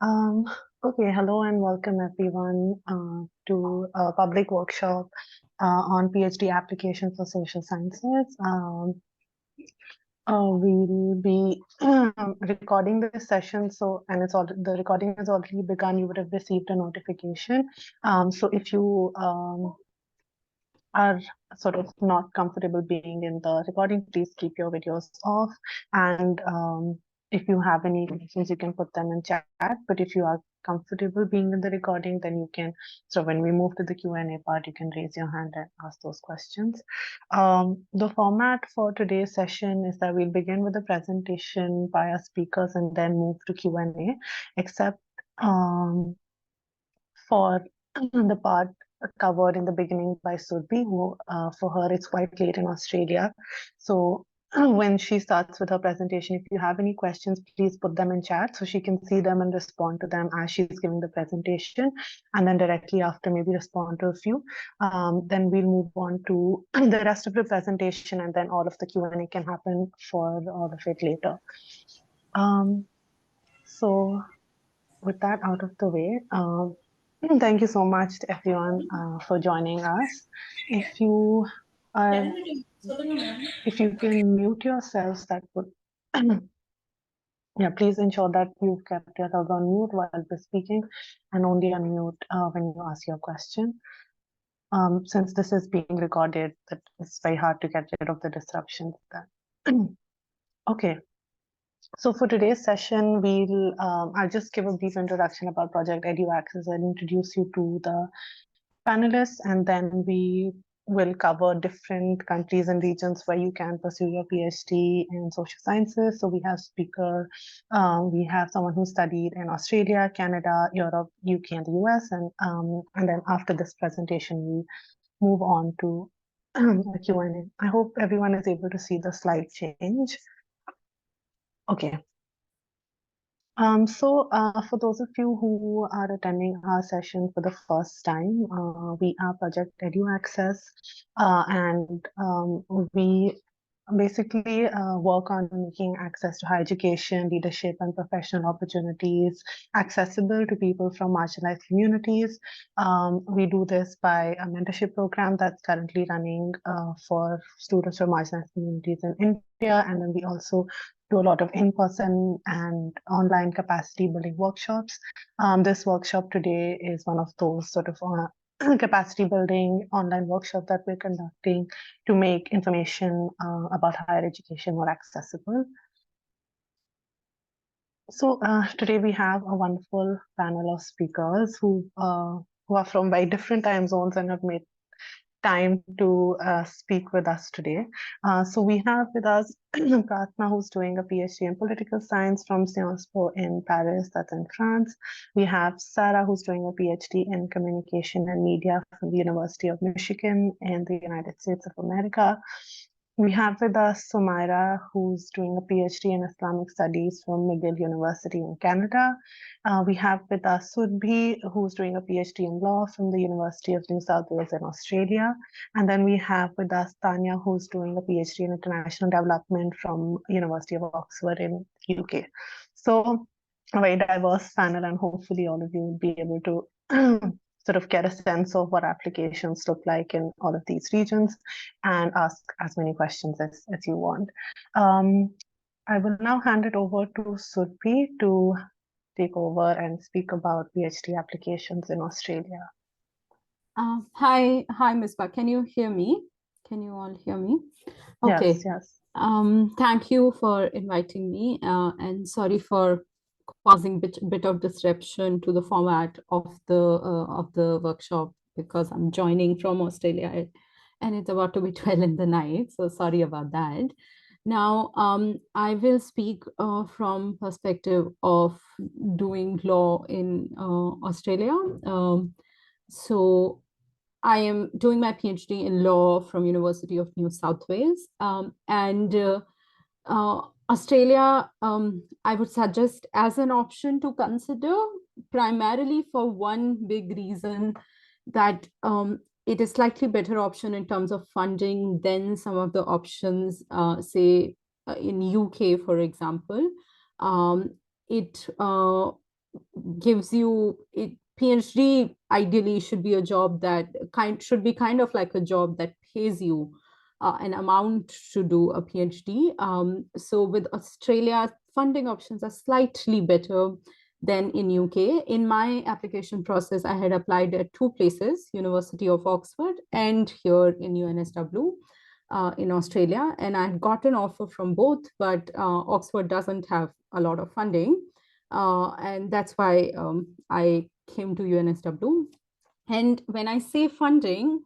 Um, okay, hello and welcome everyone to a public workshop on PhD applications for social sciences. We'll be recording this session, and the recording has already begun. You would have received a notification. So if you are sort of not comfortable being in the recording, please keep your videos off. And if you have any questions, you can put them in chat. But if you are comfortable being in the recording, then you can, so when we move to the Q&A part, you can raise your hand and ask those questions. The format for today's session is that we'll begin with a presentation by our speakers and then move to Q&A, except for the part covered in the beginning by Surbhi, who for her it's quite late in Australia. So when she starts with her presentation, if you have any questions, please put them in chat so she can see them and respond to them as she's giving the presentation. And then directly after, maybe respond to a few. Then we'll move on to the rest of the presentation, and then all of the Q&A can happen for all of it later. So with that out of the way, thank you so much to everyone for joining us. If you can mute yourselves, that would yeah, please ensure that you've kept yourselves on mute while we're speaking, and only unmute when you ask your question. Since this is being recorded, it's very hard to get rid of the disruptions. Okay. So for today's session, I'll just give a brief introduction about Project EduAccess and introduce you to the panelists, and then we will cover different countries and regions where you can pursue your PhD in social sciences. So we have we have someone who studied in Australia, Canada, Europe, UK, and the US, and then after this presentation, we move on to the Q&A. I hope everyone is able to see the slide change. Okay. For those of you who are attending our session for the first time, we are Project EduAccess, and we basically work on making access to higher education, leadership, and professional opportunities accessible to people from marginalized communities. We do this by a mentorship program that's currently running for students from marginalized communities in India, and then we also do a lot of in-person and online capacity building workshops. This workshop today is one of those sort of capacity building online workshop that we're conducting to make information about higher education more accessible. So today we have a wonderful panel of speakers who are from very different time zones and have made time to speak with us today. So we have with us Prarthna, who's doing a PhD in political science from Sciences Po in Paris, that's in France. We have Sarah, who's doing a PhD in communication and media from the University of Michigan in the United States of America. We have with us Sumaira, who's doing a PhD in Islamic studies from McGill University in Canada. We have with us Surbhi, who's doing a PhD in law from the University of New South Wales in Australia. And then we have with us Taanya, who's doing a PhD in international development from University of Oxford in UK. So a very diverse panel, and hopefully all of you will be able to sort of get a sense of what applications look like in all of these regions and ask as many questions as you want. I will now hand it over to Surbhi to take over and speak about PhD applications in Australia. Hi, Misbah. Can you hear me? Can you all hear me? Okay. Yes. Thank you for inviting me, and sorry for causing bit of disruption to the format of the workshop because I'm joining from Australia and it's about to be 12 in the night. So sorry about that. Now, I will speak from perspective of doing law in Australia. So I am doing my PhD in law from University of New South Wales, and Australia, I would suggest as an option to consider, primarily for one big reason that it is slightly better option in terms of funding than some of the options, say in UK, for example. gives you it. PhD ideally should be a job that should be kind of like a job that pays you an amount to do a PhD. So with Australia, funding options are slightly better than in UK. In my application process, I had applied at two places, University of Oxford and here in UNSW. In Australia, and I had got an offer from both, but Oxford doesn't have a lot of funding, and that's why I came to UNSW. And when I say funding,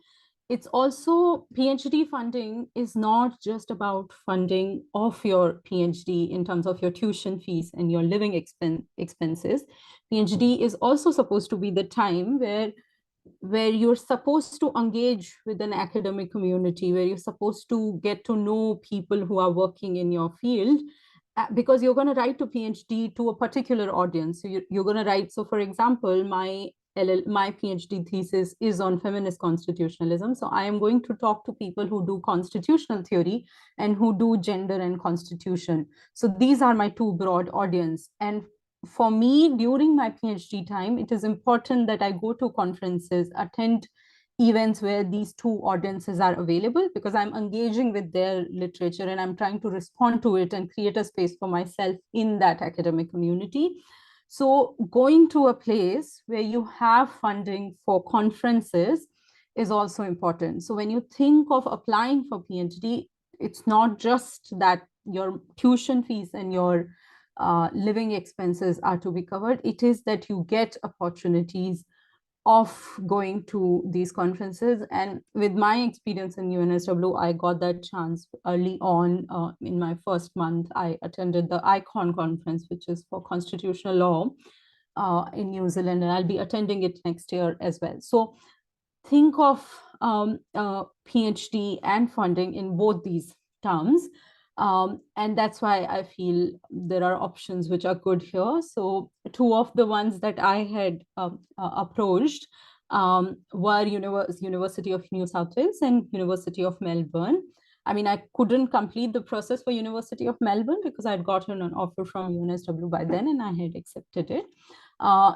it's also PhD funding is not just about funding of your PhD in terms of your tuition fees and your living expenses. PhD is also supposed to be the time where you're supposed to engage with an academic community, where you're supposed to get to know people who are working in your field, because you're going to write a PhD to a particular audience. So you're going to write. So for example, my PhD thesis is on feminist constitutionalism. So I am going to talk to people who do constitutional theory and who do gender and constitution. So these are my two broad audience. And for me, during my PhD time, it is important that I go to conferences, attend events where these two audiences are available, because I'm engaging with their literature and I'm trying to respond to it and create a space for myself in that academic community. So going to a place where you have funding for conferences is also important. So when you think of applying for PhD, it's not just that your tuition fees and your living expenses are to be covered. It is that you get opportunities of going to these conferences. And with my experience in UNSW, I got that chance early on. In my first month, I attended the ICON conference, which is for constitutional law in New Zealand, and I'll be attending it next year as well. So think of PhD and funding in both these terms. And that's why I feel there are options which are good here. So two of the ones that I had approached were University of New South Wales and University of Melbourne. I mean, I couldn't complete the process for University of Melbourne because I'd gotten an offer from UNSW by then and I had accepted it.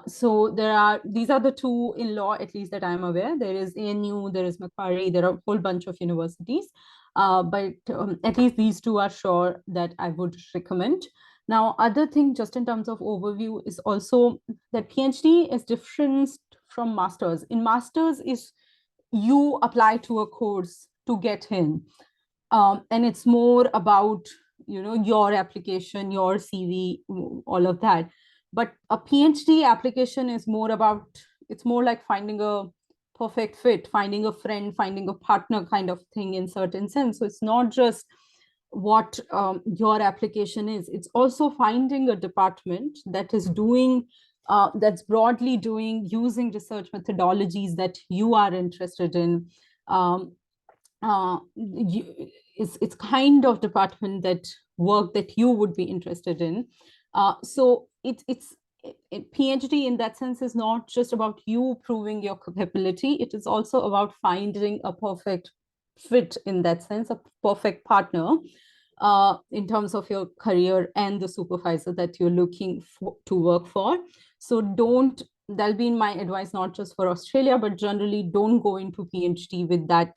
So these are the two in law, at least that I'm aware. There is ANU, there is Macquarie, there are a whole bunch of universities. But at least these two are sure that I would recommend. Now, other thing, just in terms of overview, is also that PhD is different from masters. In masters is you apply to a course to get in, and it's more about your application, your CV, all of that. But a PhD application is more about, it's more like finding a perfect fit, finding a friend, finding a partner kind of thing in certain sense. So it's not just what your application is, it's also finding a department that is doing, that's broadly doing, using research methodologies that you are interested in. It's kind of department that work that you would be interested in. So PhD in that sense is not just about you proving your capability, it is also about finding a perfect fit in that sense, a perfect partner in terms of your career and the supervisor that you're looking to work for. So that'll be my advice, not just for Australia, but generally don't go into PhD with that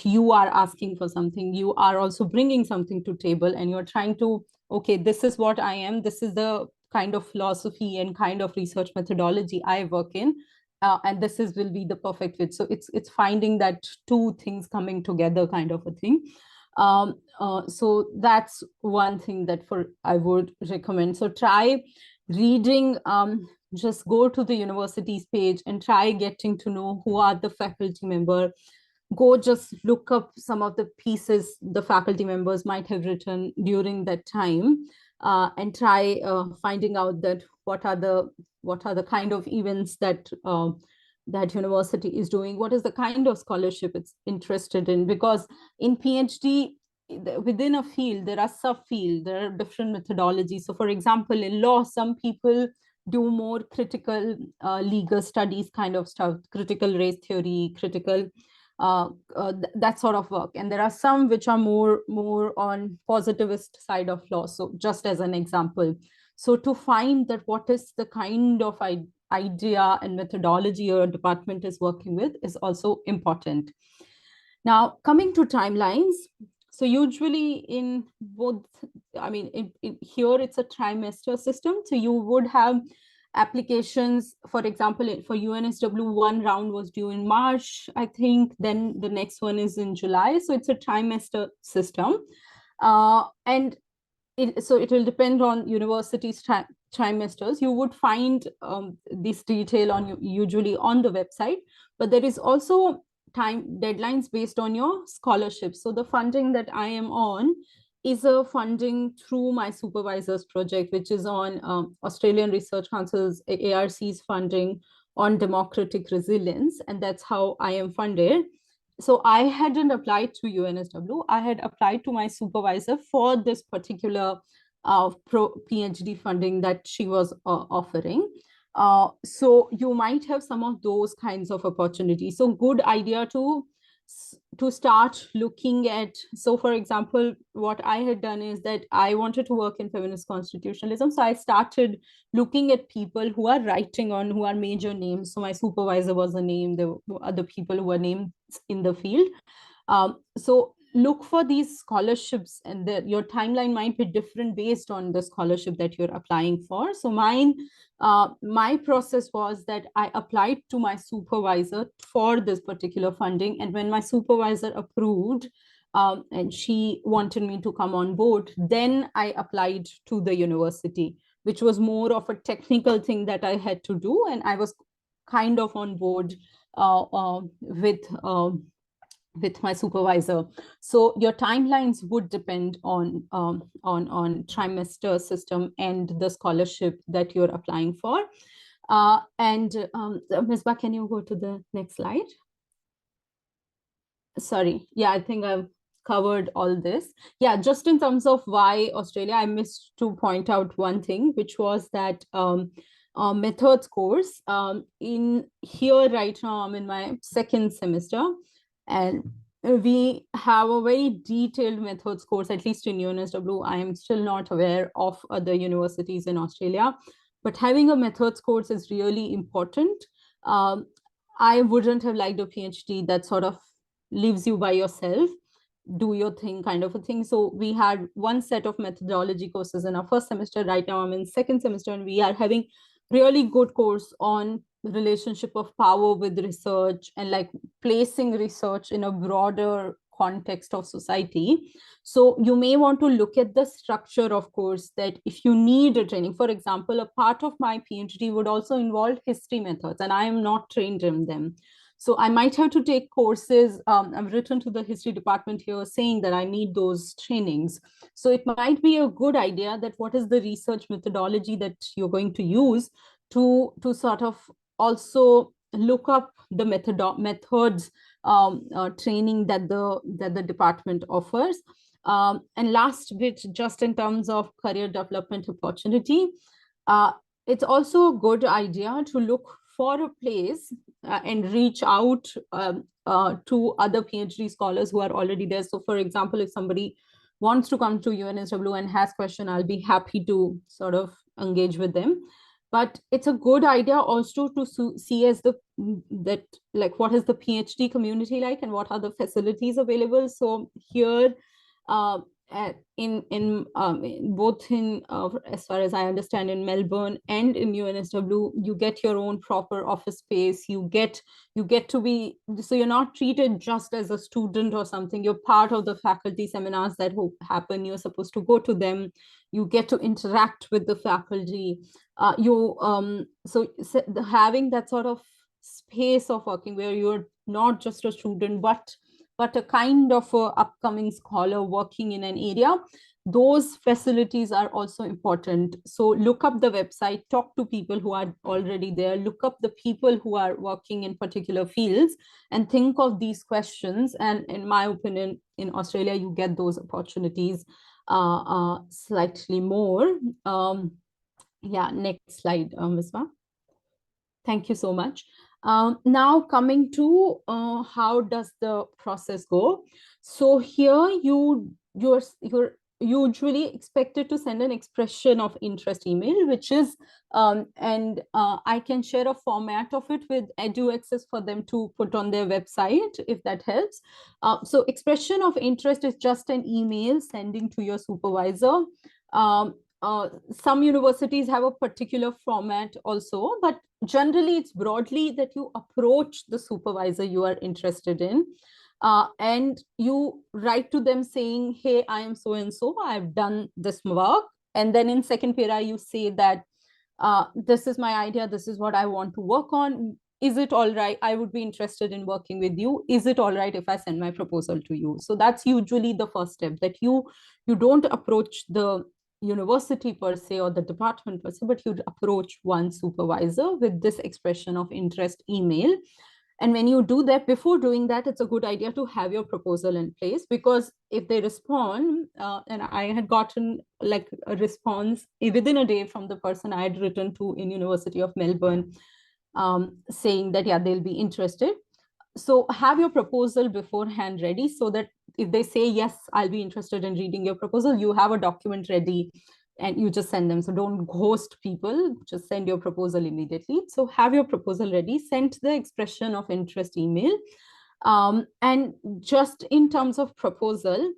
you are asking for something. You are also bringing something to table and you're trying to, okay, this is what I am, this is the kind of philosophy and kind of research methodology I work in, and this will be the perfect fit. So it's finding that two things coming together kind of a thing. So that's one thing that I would recommend. So try reading, just go to the university's page and try getting to know who are the faculty member. Go just look up some of the pieces the faculty members might have written during that time, and try finding out that what are the kind of events that that university is doing, what is the kind of scholarship it's interested in. Because in PhD, within a field, there are subfields, there are different methodologies. So for example, in law, some people do more critical legal studies kind of stuff, critical race theory, critical that sort of work. And there are some which are more on positivist side of law. So just as an example. So to find that what is the kind of idea and methodology your department is working with is also important. Now, coming to timelines. So usually in both, I mean, here it's a trimester system. So you would have applications, for example, for UNSW, one round was due in March, I think, then the next one is in July. So it's a trimester system. And so it will depend on universities' trimesters. You would find this detail on usually on the website, but there is also time deadlines based on your scholarship. So the funding that I am on is a funding through my supervisor's project, which is on Australian Research Council's ARC's funding on democratic resilience, and that's how I am funded. So I hadn't applied to UNSW. I had applied to my supervisor for this particular PhD funding that she was offering. So you might have some of those kinds of opportunities. So good idea to start looking at. So for example, what I had done is that I wanted to work in feminist constitutionalism. So I started looking at people who are writing on, who are major names. So my supervisor was a name. There were other people who were names in the field. So look for these scholarships, and your timeline might be different based on the scholarship that you're applying for. So my process was that I applied to my supervisor for this particular funding. And when my supervisor approved, and she wanted me to come on board, then I applied to the university, which was more of a technical thing that I had to do. And I was kind of on board with my supervisor. So your timelines would depend on trimester system and the scholarship that you're applying for. Ms. Ba, can you go to the next slide? Sorry. Yeah, I think I've covered all this. Yeah, just in terms of why Australia, I missed to point out one thing, which was that methods course. In here right now, I'm in my second semester, and we have a very detailed methods course, at least in UNSW. I am still not aware of other universities in Australia, but having a methods course is really important. I wouldn't have liked a PhD that sort of leaves you by yourself, do your thing kind of a thing. So we had one set of methodology courses in our first semester. Right now I'm in second semester, and we are having really good course on the relationship of power with research and like placing research in a broader context of society. So you may want to look at the structure of course, that if you need a training, for example, a part of my PhD would also involve history methods, and I am not trained in them. So I might have to take courses. I've written to the history department here saying that I need those trainings. So it might be a good idea that what is the research methodology that you're going to use to sort of also look up the methods training that the department offers. And last bit, just in terms of career development opportunity, it's also a good idea to look for a place and reach out to other PhD scholars who are already there. So for example, if somebody wants to come to UNSW and has question, I'll be happy to sort of engage with them. But it's a good idea also to see as like what is the PhD community like and what are the facilities available. So here in both in as far as I understand, in Melbourne and in UNSW, you get your own proper office space. You get to be, so you're not treated just as a student or something. You're part of the faculty seminars that happen. You're supposed to go to them. You get to interact with the faculty. So having that sort of space of working where you're not just a student, but a kind of a upcoming scholar working in an area, those facilities are also important. So look up the website, talk to people who are already there, look up the people who are working in particular fields, and think of these questions. And in my opinion, in Australia, you get those opportunities slightly more. Yeah, next slide, Misbah. Thank you so much. Now coming to how does the process go? So here you're usually expected to send an expression of interest email, which is, I can share a format of it with EduAccess for them to put on their website, if that helps. So expression of interest is just an email sending to your supervisor. Some universities have a particular format also, but generally it's broadly that you approach the supervisor you are interested in. And you write to them saying, hey, I am so and so, I've done this work. And then in second para, you say that this is my idea, this is what I want to work on. Is it all right? I would be interested in working with you. Is it all right if I send my proposal to you? So that's usually the first step, that you don't approach the university per se or the department per se, but you approach one supervisor with this expression of interest email. And when you do that, before doing that, it's a good idea to have your proposal in place, because if they respond, and I had gotten like a response within a day from the person I had written to in University of Melbourne, saying that, yeah, they'll be interested. So have your proposal beforehand ready, so that if they say, yes, I'll be interested in reading your proposal, you have a document ready and you just send them. So don't ghost people, just send your proposal immediately. So have your proposal ready, send the expression of interest email. And just in terms of proposal,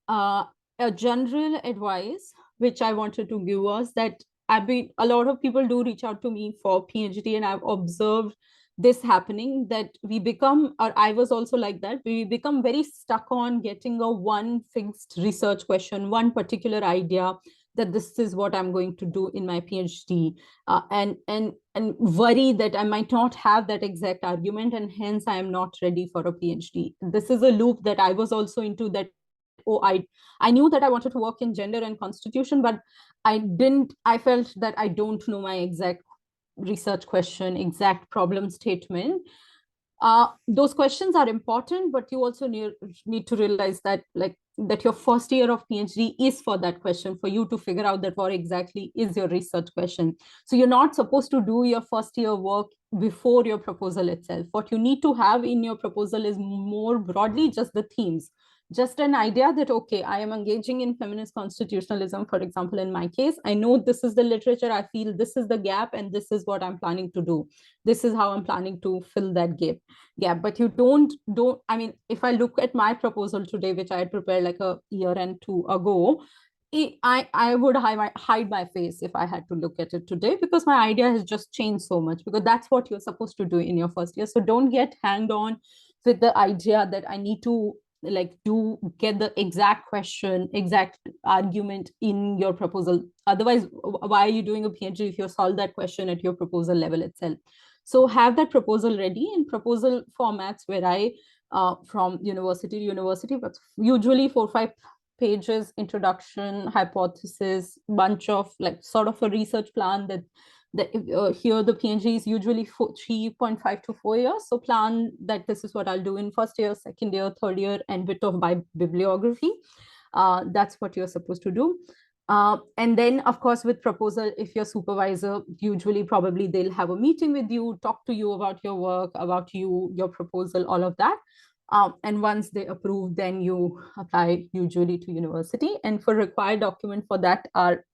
a general advice which I wanted to give was that a lot of people do reach out to me for PhD, and I've observed this happening, that we become, or I was also like that, we become very stuck on getting a one fixed research question, one particular idea, that this is what I'm going to do in my PhD, and worry that I might not have that exact argument, and hence I am not ready for a PhD. This is a loop that I was also into, that, oh, I knew that I wanted to work in gender and constitution, but I felt that I don't know my exact research question, exact problem statement. Those questions are important, but you also need to realize that, like, that your first year of PhD is for that question, for you to figure out that what exactly is your research question. So you're not supposed to do your first year work before your proposal itself. What you need to have in your proposal is more broadly just the themes, just an idea that, okay, I am engaging in feminist constitutionalism, for example. In my case, I know this is the literature, I feel this is the gap, and this is what I'm planning to do. This is how I'm planning to fill that gap. But you don't, I mean, if I look at my proposal today, which I had prepared like a year and two ago, I would hide my face if I had to look at it today, because my idea has just changed so much, because that's what you're supposed to do in your first year. So don't get hanged on with the idea that I need to get the exact question, exact argument in your proposal. Otherwise, why are you doing a PhD if you solve that question at your proposal level itself? So have that proposal ready in proposal formats where from university to university, but usually 4-5 pages, introduction, hypothesis, bunch of like sort of a research plan that here the PhD is usually 3.5 to 4 years. So plan that this is what I'll do in first year, second year, third year, and bit of bibliography. That's what you're supposed to do. And then, of course, with proposal, if your supervisor, usually probably they'll have a meeting with you, talk to you about your work, about your proposal, all of that. And once they approve, then you apply usually to university. And for required document for that are,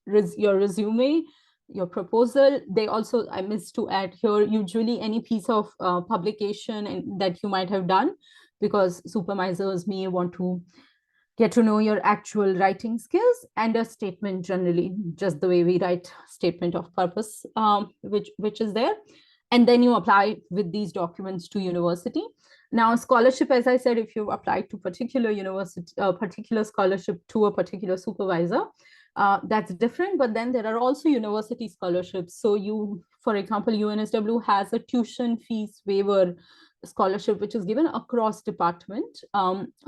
your resume, your proposal. They also, I missed to add here, usually any piece of publication that you might have done, because supervisors may want to get to know your actual writing skills, and a statement, generally just the way we write statement of purpose, which is there. And then you apply with these documents to university. Now, scholarship, as I said, if you apply to particular university, particular scholarship to a particular supervisor, that's different. But then there are also university scholarships. So you, for example, UNSW has a tuition fees waiver scholarship, which is given across department.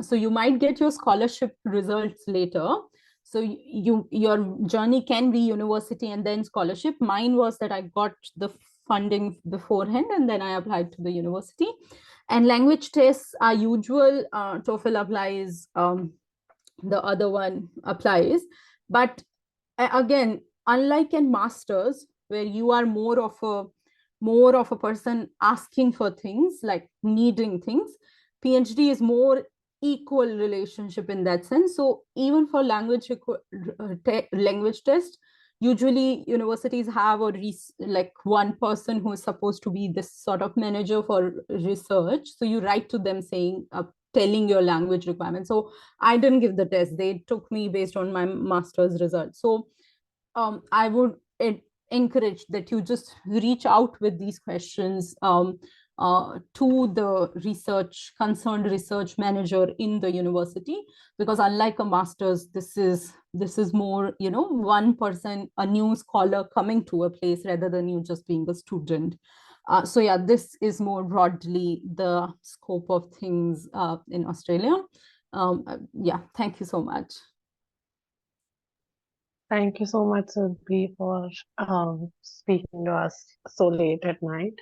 So you might get your scholarship results later. So your journey can be university and then scholarship. Mine was that I got the funding beforehand and then I applied to the university. And language tests are usual. TOEFL applies, the other one applies. But again, unlike in masters, where you are more of a person asking for things, like needing things, PhD is more equal relationship in that sense. So even for language test, usually universities have like one person who is supposed to be this sort of manager for research. So you write to them saying, telling your language requirements. So I didn't give the test. They took me based on my master's results. So I would encourage that you just reach out with these questions to the concerned research manager in the university, because unlike a master's, this is more, one person, a new scholar coming to a place rather than you just being a student. So yeah, this is more broadly the scope of things in Australia. Yeah, thank you so much. Thank you so much, Surbhi, for speaking to us so late at night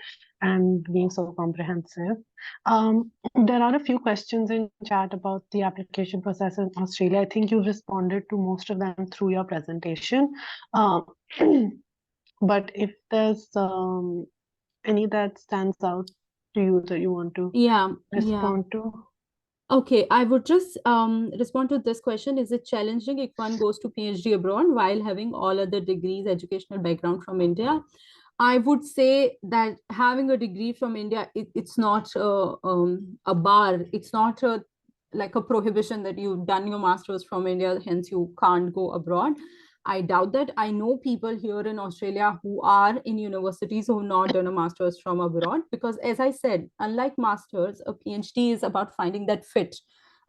and being so comprehensive. There are a few questions in chat about the application process in Australia. I think you've responded to most of them through your presentation. But if there's any that stands out to you that you want to respond to. Okay, I would just respond to this question. Is it challenging if one goes to PhD abroad while having all other degrees, educational background from India? I would say that having a degree from India, it's not a bar. It's not like a prohibition that you've done your master's from India, hence you can't go abroad. I doubt that. I know people here in Australia who are in universities who have not done a master's from abroad, because as I said, unlike masters, a PhD is about finding that fit.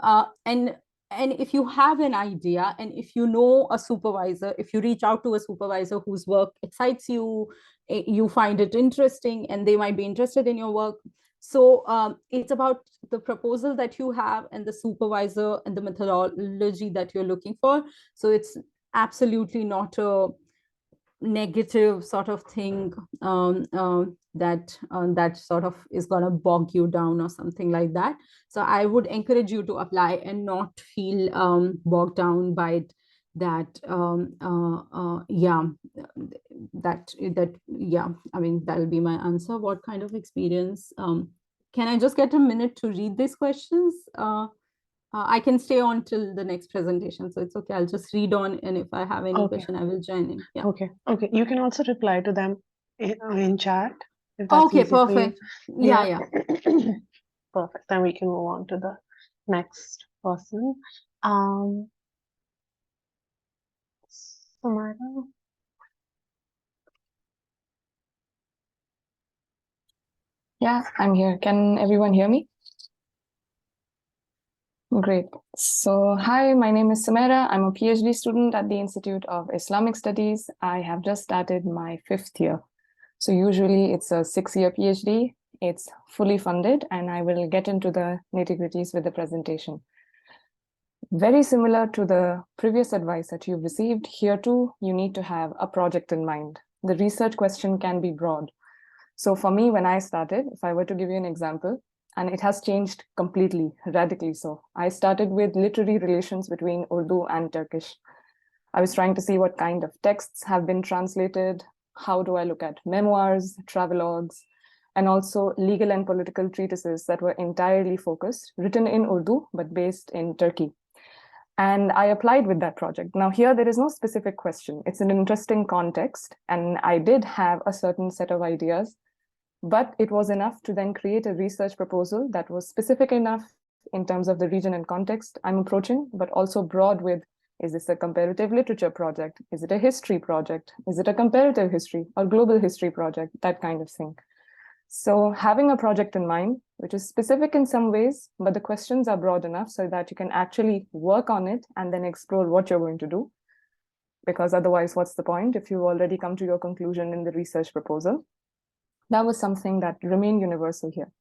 And if you have an idea, and if you know a supervisor, if you reach out to a supervisor whose work excites you, you find it interesting, and they might be interested in your work. So it's about the proposal that you have and the supervisor and the methodology that you're looking for. So it's absolutely not a negative sort of thing that sort of is going to bog you down or something like that. So I would encourage you to apply and not feel bogged down by that. I mean, that'll be my answer. What kind of experience? Can I just get a minute to read these questions? I can stay on till the next presentation, so it's okay. I'll just read on, and if I have any question, I will join in. Yeah. Okay. You can also reply to them in chat if that's okay, easy for you. perfect. Yeah. Perfect. Then we can move on to the next person. Sumaira. Yeah, I'm here. Can everyone hear me? Great. So, hi, my name is Sumaira. I'm a PhD student at the Institute of Islamic Studies. I have just started my 5th year. So usually it's a 6-year PhD. It's fully funded, and I will get into the nitty-gritties with the presentation. Very similar to the previous advice that you've received, here too, you need to have a project in mind. The research question can be broad. So for me, when I started, if I were to give you an example, and it has changed completely, radically so. I started with literary relations between Urdu and Turkish. I was trying to see what kind of texts have been translated, how do I look at memoirs, travelogues, and also legal and political treatises that were entirely focused, written in Urdu, but based in Turkey. And I applied with that project. Now here, there is no specific question. It's an interesting context, and I did have a certain set of ideas, but it was enough to then create a research proposal that was specific enough in terms of the region and context I'm approaching, but also broad with, is this a comparative literature project? Is it a history project? Is it a comparative history or global history project? That kind of thing. So having a project in mind, which is specific in some ways, but the questions are broad enough so that you can actually work on it and then explore what you're going to do. Because otherwise, what's the point if you've already come to your conclusion in the research proposal? That was something that remained universal here.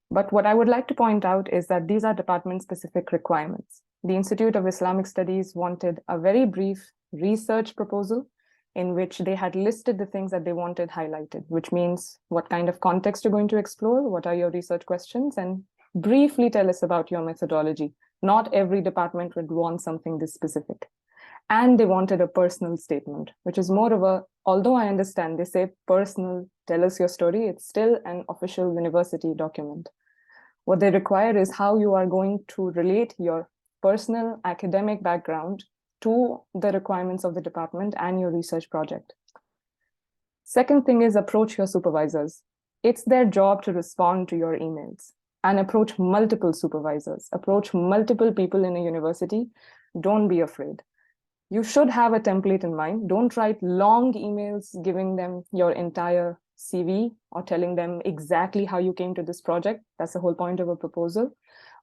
But what I would like to point out is that these are department-specific requirements. The Institute of Islamic Studies wanted a very brief research proposal in which they had listed the things that they wanted highlighted, which means what kind of context you're going to explore, what are your research questions, and briefly tell us about your methodology. Not every department would want something this specific. And they wanted a personal statement, which is more of a, although I understand they say personal, tell us your story, it's still an official university document. What they require is how you are going to relate your personal academic background to the requirements of the department and your research project. Second thing is approach your supervisors. It's their job to respond to your emails, and approach multiple supervisors, approach multiple people in a university. Don't be afraid. You should have a template in mind. Don't write long emails giving them your entire CV or telling them exactly how you came to this project. That's the whole point of a proposal.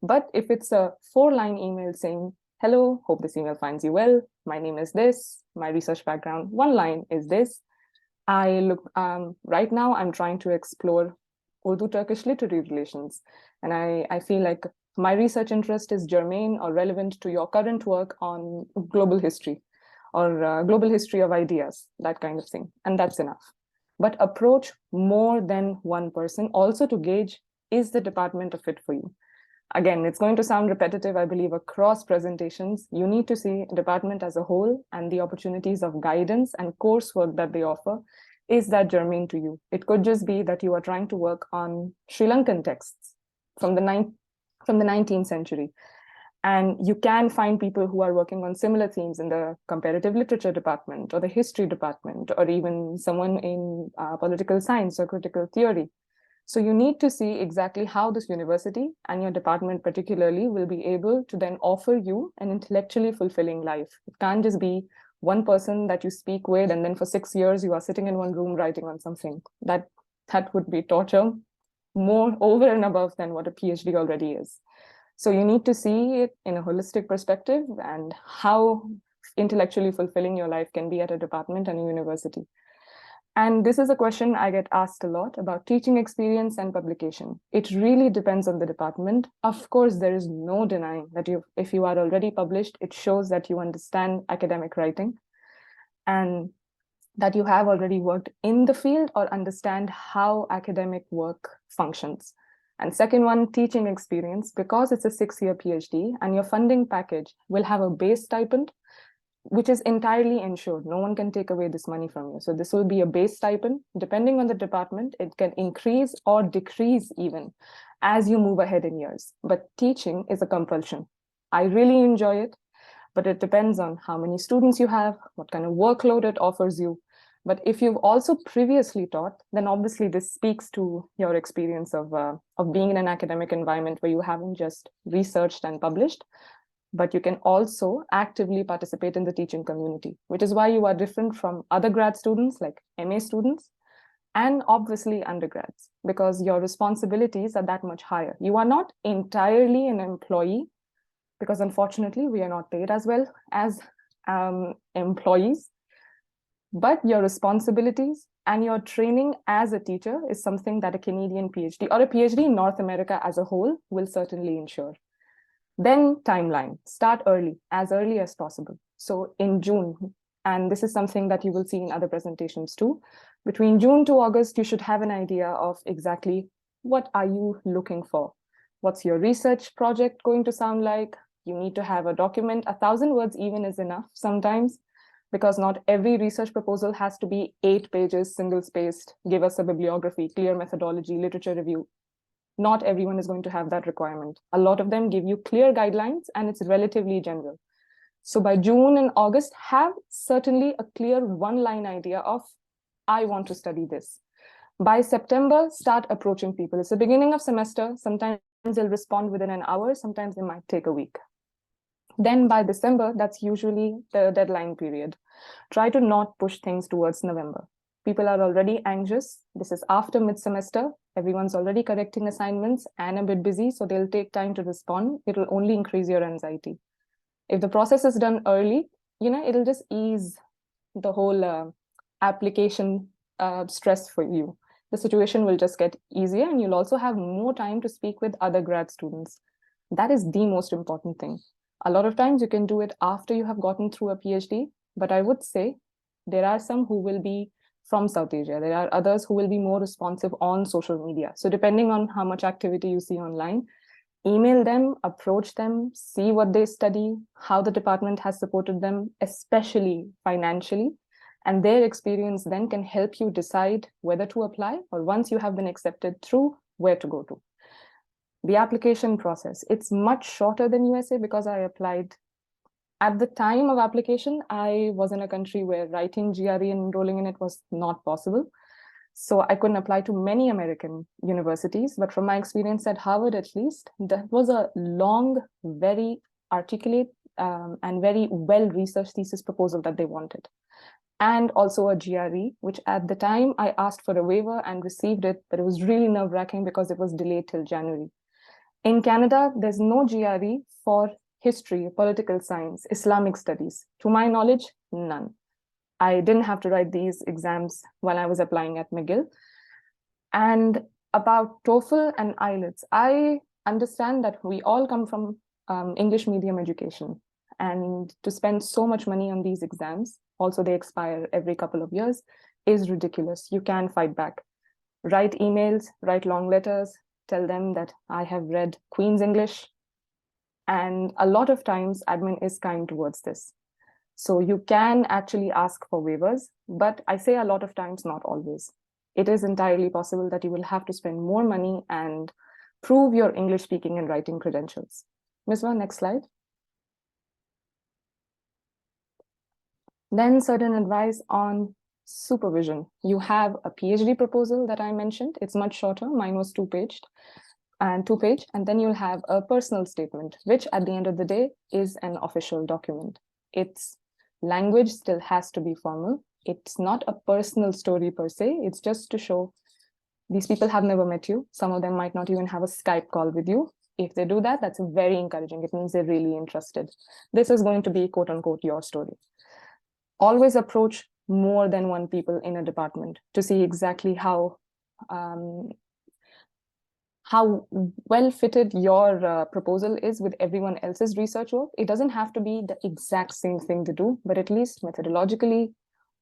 But if it's a 4-line email saying, hello, hope this email finds you well. My name is this. My research background, 1 line is this. Right now I'm trying to explore Urdu-Turkish literary relations. And I feel like my research interest is germane or relevant to your current work on global history or global history of ideas, that kind of thing. And that's enough. But approach more than one person also to gauge, is the department a fit for you? Again, it's going to sound repetitive, I believe, across presentations. You need to see a department as a whole and the opportunities of guidance and coursework that they offer. Is that germane to you? It could just be that you are trying to work on Sri Lankan texts from the 19th century. And you can find people who are working on similar themes in the comparative literature department or the history department, or even someone in political science or critical theory. So you need to see exactly how this university and your department particularly will be able to then offer you an intellectually fulfilling life. It can't just be one person that you speak with and then for 6 years you are sitting in one room writing on something. That would be torture, more over and above than what a PhD already is. So you need to see it in a holistic perspective and how intellectually fulfilling your life can be at a department and a university. And this is a question I get asked a lot about teaching experience and publication. It really depends on the department. Of course, there is no denying that if you are already published, it shows that you understand academic writing and that you have already worked in the field or understand how academic work functions. And second one, teaching experience, because it's a 6-year PhD and your funding package will have a base stipend, which is entirely insured. No one can take away this money from you. So this will be a base stipend. Depending on the department, it can increase or decrease even as you move ahead in years. But teaching is a compulsion. I really enjoy it, but it depends on how many students you have, what kind of workload it offers you. But if you've also previously taught, then obviously this speaks to your experience of being in an academic environment where you haven't just researched and published, but you can also actively participate in the teaching community, which is why you are different from other grad students like MA students and obviously undergrads, because your responsibilities are that much higher. You are not entirely an employee, because unfortunately we are not paid as well as employees. But your responsibilities and your training as a teacher is something that a Canadian PhD or a PhD in North America as a whole will certainly ensure. Then timeline, start early as possible. So in June, and this is something that you will see in other presentations too, between June to August, you should have an idea of exactly what are you looking for? What's your research project going to sound like? You need to have a document. 1,000 words even is enough sometimes, because not every research proposal has to be 8 pages, single-spaced, give us a bibliography, clear methodology, literature review. Not everyone is going to have that requirement. A lot of them give you clear guidelines and it's relatively general. So by June and August, have certainly a clear 1-line idea of, I want to study this. By September, start approaching people. It's the beginning of semester. Sometimes they'll respond within an hour. Sometimes they might take a week. Then by December, that's usually the deadline period. Try to not push things towards November. People are already anxious. This is after mid-semester. Everyone's already correcting assignments and a bit busy, so they'll take time to respond. It'll only increase your anxiety. If the process is done early, it'll just ease the whole application stress for you. The situation will just get easier and you'll also have more time to speak with other grad students. That is the most important thing. A lot of times you can do it after you have gotten through a PhD, but I would say there are some who will be from South Asia. There are others who will be more responsive on social media. So depending on how much activity you see online, email them, approach them, see what they study, how the department has supported them, especially financially. And their experience then can help you decide whether to apply, or once you have been accepted through, where to go to. The application process, it's much shorter than USA because I applied at the time of application. I was in a country where writing GRE and enrolling in it was not possible. So I couldn't apply to many American universities, but from my experience at Harvard, at least, that was a long, very articulate and very well-researched thesis proposal that they wanted. And also a GRE, which at the time I asked for a waiver and received it, but it was really nerve-wracking because it was delayed till January. In Canada, there's no GRE for history, political science, Islamic studies. To my knowledge, none. I didn't have to write these exams while I was applying at McGill. And about TOEFL and IELTS, I understand that we all come from English medium education. And to spend so much money on these exams, also they expire every couple of years, is ridiculous. You can fight back. Write emails, write long letters, tell them that I have read Queen's English. And a lot of times admin is kind towards this. So you can actually ask for waivers, but I say a lot of times, not always. It is entirely possible that you will have to spend more money and prove your English speaking and writing credentials. Miswa, next slide. Then certain advice on supervision. You have a PhD proposal that I mentioned. It's much shorter. Mine was two-page. And then you'll have a personal statement, which at the end of the day is an official document. Its language still has to be formal. It's not a personal story per se. It's just to show these people have never met you. Some of them might not even have a Skype call with you. If they do that, that's very encouraging. It means they're really interested. This is going to be, quote unquote, your story. Always approach more than one people in a department to see exactly how well fitted your proposal is with everyone else's research work. It doesn't have to be the exact same thing to do, but at least methodologically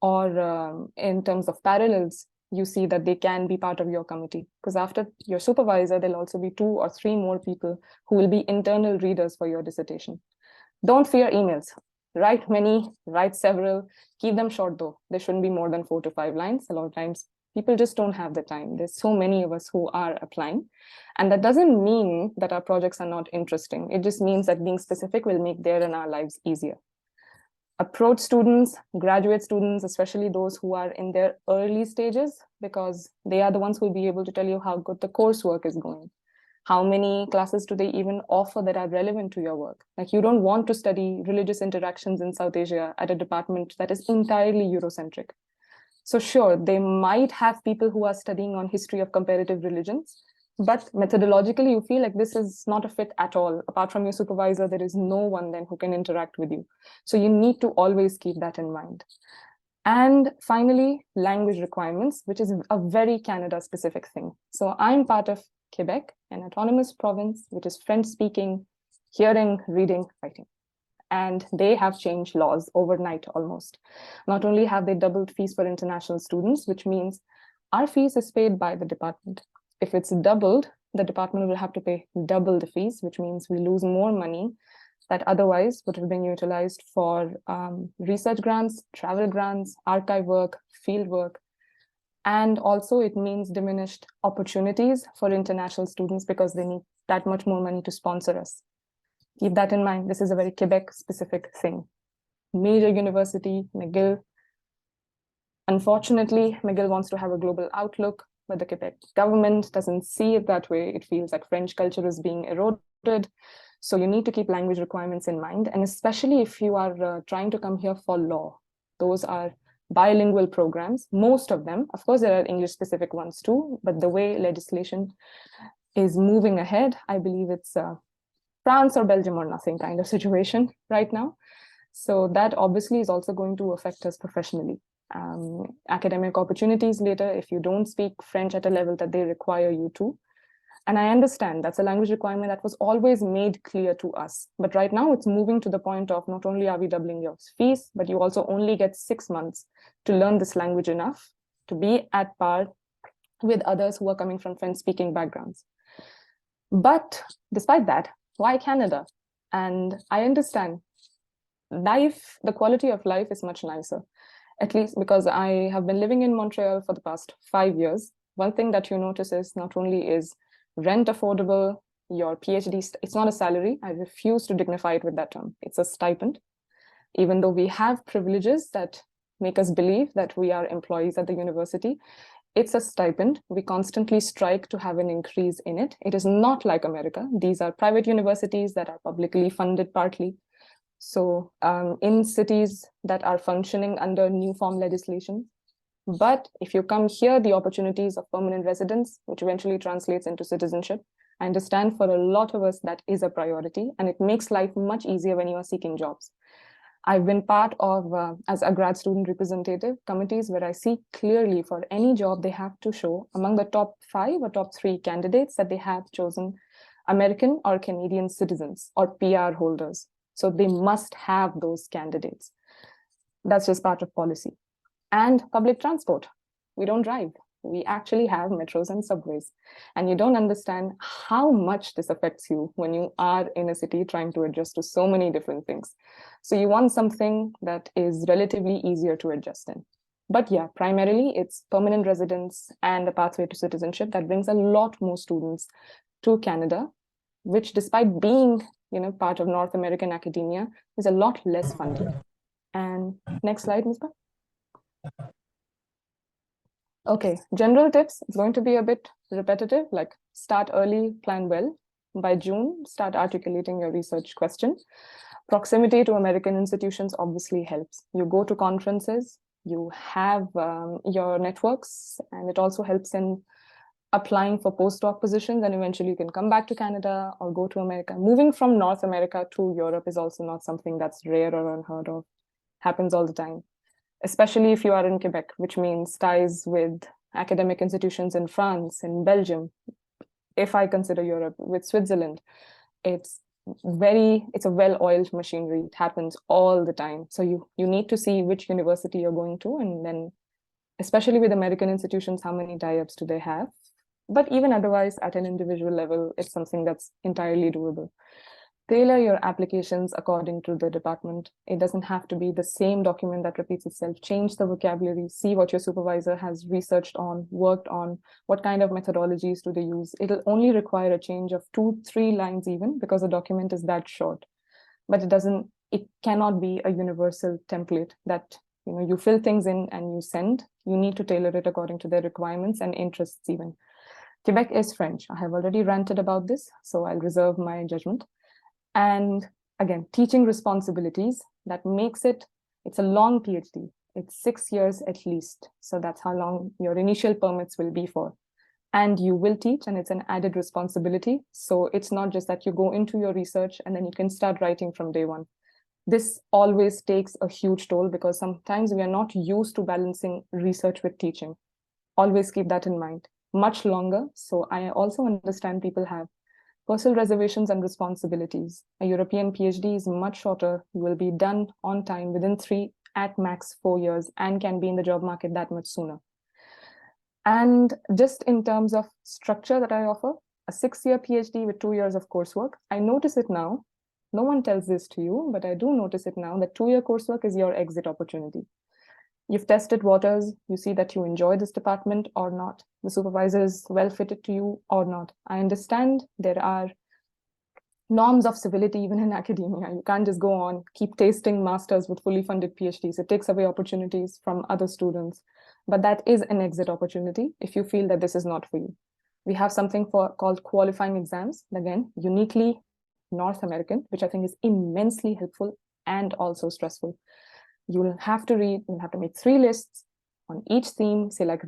or in terms of parallels, you see that they can be part of your committee. Because after your supervisor, there'll also be 2 or 3 more people who will be internal readers for your dissertation. Don't fear emails. Write many, write several, keep them short though. They shouldn't be more than 4 to 5 lines. A lot of times people just don't have the time. There's so many of us who are applying. And that doesn't mean that our projects are not interesting. It just means that being specific will make their and our lives easier. Approach students, graduate students, especially those who are in their early stages, because they are the ones who will be able to tell you how good the coursework is going. How many classes do they even offer that are relevant to your work? Like, you don't want to study religious interactions in South Asia at a department that is entirely Eurocentric. So sure, they might have people who are studying on history of comparative religions, but methodologically, you feel like this is not a fit at all. Apart from your supervisor, there is no one then who can interact with you. So you need to always keep that in mind. And finally, language requirements, which is a very Canada-specific thing. So I'm part of Quebec, an autonomous province, which is French-speaking, hearing, reading, writing. And they have changed laws overnight almost. Not only have they doubled fees for international students, which means our fees is paid by the department. If it's doubled, the department will have to pay double the fees, which means we lose more money that otherwise would have been utilized for research grants, travel grants, archive work, field work. And also it means diminished opportunities for international students because they need that much more money to sponsor us. Keep that in mind. This is a very Quebec-specific thing. Major university, McGill. Unfortunately, McGill wants to have a global outlook, but the Quebec government doesn't see it that way. It feels like French culture is being eroded. So you need to keep language requirements in mind. And especially if you are trying to come here for law, those are bilingual programs, most of them. Of course, there are English-specific ones too, but the way legislation is moving ahead, I believe it's France or Belgium or nothing kind of situation right now. So that obviously is also going to affect us professionally. Academic opportunities later, if you don't speak French at a level that they require you to. And I understand that's a language requirement that was always made clear to us. But right now it's moving to the point of not only are we doubling your fees, but you also only get 6 months to learn this language enough to be at par with others who are coming from French-speaking backgrounds. But despite that, why Canada? And I understand life, the quality of life is much nicer, at least because I have been living in Montreal for the past 5 years. One thing that you notice is not only is rent affordable, your PhD, it's not a salary. I refuse to dignify it with that term. It's a stipend. Even though we have privileges that make us believe that we are employees at the university, it's a stipend. We constantly strike to have an increase in it. It is not like America. These are private universities that are publicly funded partly. So in cities that are functioning under new form legislation. But if you come here, the opportunities of permanent residence, which eventually translates into citizenship, I understand for a lot of us that is a priority, and it makes life much easier when you are seeking jobs. I've been part of, as a grad student representative, committees where I see clearly for any job they have to show among the top 5 or top 3 candidates that they have chosen American or Canadian citizens or PR holders. So they must have those candidates. That's just part of policy. And public transport. We don't drive. We actually have metros and subways. And you don't understand how much this affects you when you are in a city trying to adjust to so many different things. So you want something that is relatively easier to adjust in. But yeah, primarily it's permanent residence and a pathway to citizenship that brings a lot more students to Canada, which despite being, part of North American academia, is a lot less funded. And next slide, Ms. Bhatt. Okay, general tips. It's going to be a bit repetitive, like start early, plan well. By June, start articulating your research question. Proximity to American institutions obviously helps. You go to conferences, you have your networks, and it also helps in applying for postdoc positions, and eventually you can come back to Canada or go to America. Moving from North America to Europe is also not something that's rare or unheard of. Happens all the time, especially if you are in Quebec, which means ties with academic institutions in France, in Belgium. If I consider Europe, with Switzerland, it's a well-oiled machinery. It happens all the time. So you need to see which university you're going to, and then especially with American institutions, how many tie-ups do they have? But even otherwise, at an individual level, it's something that's entirely doable. Tailor your applications according to the department. It doesn't have to be the same document that repeats itself. Change the vocabulary, see what your supervisor has researched on, worked on, what kind of methodologies do they use. It'll only require a change of 2-3 lines even, because the document is that short. But it cannot be a universal template that you fill things in and you send. You need to tailor it according to their requirements and interests even. Quebec is French. I have already ranted about this, so I'll reserve my judgment. And again, teaching responsibilities, that makes it's a long PhD. It's 6 years at least. So that's how long your initial permits will be for. And you will teach, and it's an added responsibility. So it's not just that you go into your research and then you can start writing from day one. This always takes a huge toll because sometimes we are not used to balancing research with teaching. Always keep that in mind. Much longer. So I also understand people have personal reservations and responsibilities. A European PhD is much shorter. You will be done on time within 3, at max 4 years, and can be in the job market that much sooner. And just in terms of structure that I offer, a 6-year PhD with 2 years of coursework, I notice it now. No one tells this to you, but I do notice it now that 2-year coursework is your exit opportunity. You've tested waters, you see that you enjoy this department or not. The supervisor is well fitted to you or not. I understand there are norms of civility even in academia. You can't just go on, keep tasting masters with fully funded PhDs. It takes away opportunities from other students. But that is an exit opportunity if you feel that this is not for you. We have something called qualifying exams, again, uniquely North American, which I think is immensely helpful and also stressful. You'll have to make 3 lists on each theme, say like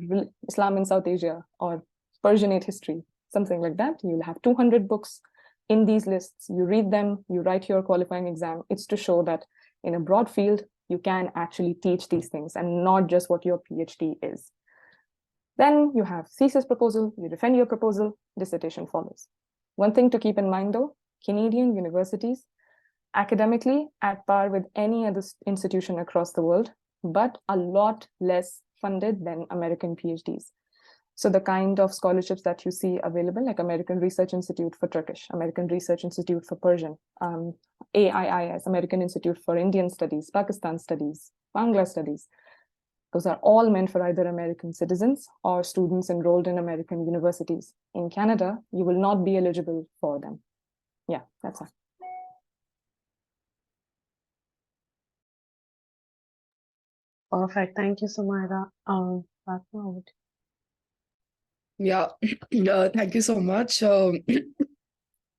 Islam in South Asia or Persianate history, something like that. You'll have 200 books in these lists. You read them, you write your qualifying exam. It's to show that in a broad field, you can actually teach these things and not just what your PhD is. Then you have thesis proposal, you defend your proposal, dissertation follows. One thing to keep in mind though, Canadian universities, academically at par with any other institution across the world, but a lot less funded than American PhDs. So the kind of scholarships that you see available, like American Research Institute for Turkish, American Research Institute for Persian, AIIS, American Institute for Indian Studies, Pakistan Studies, Bangla Studies, Those are all meant for either American citizens or students enrolled in American universities. In Canada, you will not be eligible for them. Yeah, that's it. Perfect. Thank you, Sumaira. Prarthna, over to Yeah, thank you so much.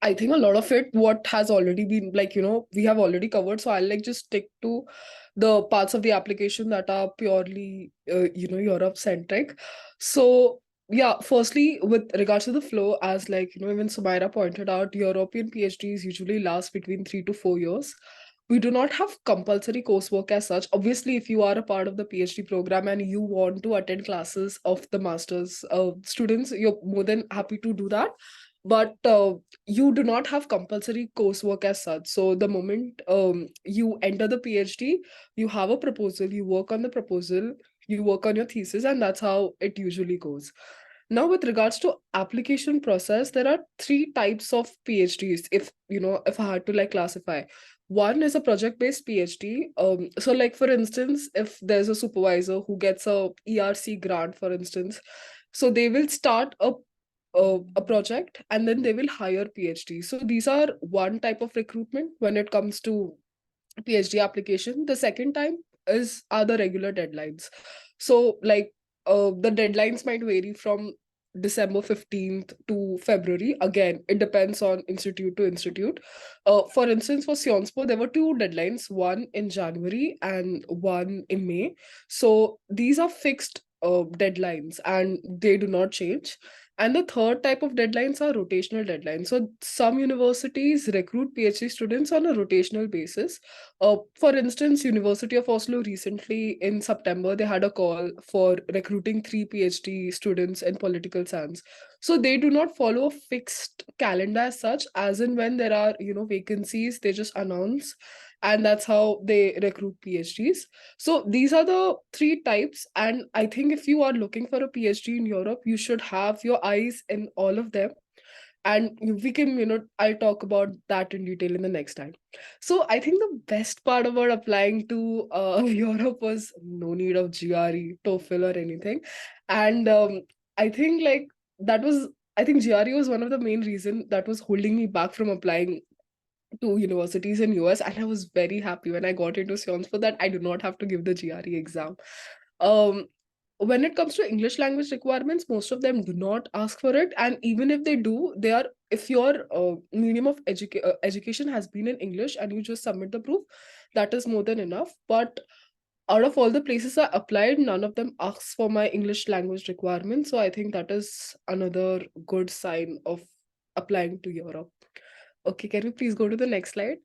I think a lot of it, what has already been like, we have already covered. So I'll like just stick to the parts of the application that are purely, Europe centric. So yeah, firstly, with regards to the flow, as like, even Sumaira pointed out, European PhDs usually last between 3 to 4 years. We do not have compulsory coursework as such. Obviously, if you are a part of the PhD program and you want to attend classes of the master's students, you're more than happy to do that. But you do not have compulsory coursework as such. So the moment you enter the PhD, you have a proposal, you work on the proposal, you work on your thesis, and that's how it usually goes. Now, with regards to application process, there are three types of PhDs. If I had to like classify, one is a project-based PhD. So like for instance, if there's a supervisor who gets a ERC grant, for instance, so they will start a project and then they will hire PhD. So these are one type of recruitment when it comes to PhD application. The second time are the regular deadlines. So like the deadlines might vary from December 15th to February. Again, it depends on institute to institute. For instance, for Sciences Po, there were two deadlines, one in January and one in May. So these are fixed deadlines and they do not change. And the third type of deadlines are rotational deadlines. So some universities recruit PhD students on a rotational basis. For instance, University of Oslo recently in September, they had a call for recruiting 3 PhD students in political science. So they do not follow a fixed calendar as such, as in when there are, vacancies, they just announce, and that's how they recruit PhDs. So these are the three types. And I think if you are looking for a PhD in Europe, you should have your eyes in all of them. And we can, I'll talk about that in detail in the next time. So I think the best part about applying to Europe was no need of GRE, TOEFL or anything. And I think like I think GRE was one of the main reason that was holding me back from applying to universities in US, and I was very happy when I got into Sciences Po that I do not have to give the GRE exam. When it comes to English language requirements, most of them do not ask for it, and even if they do, if your medium of education has been in English and you just submit the proof, that is more than enough. But out of all the places I applied, none of them asks for my English language requirements. So I think that is another good sign of applying to Europe. Okay, can we please go to the next slide?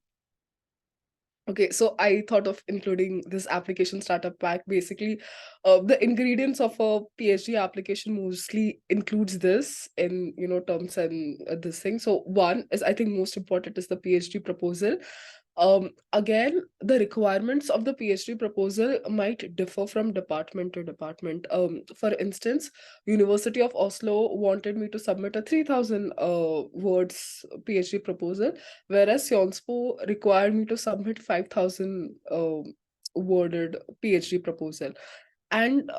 Okay, so I thought of including this application startup pack. Basically, the ingredients of a PhD application mostly includes this in terms and this thing. So one is, I think most important, is the PhD proposal. Again, the requirements of the PhD proposal might differ from department to department. For instance, University of Oslo wanted me to submit a 3,000 words PhD proposal, whereas Sciences Po required me to submit 5,000 worded PhD proposal. And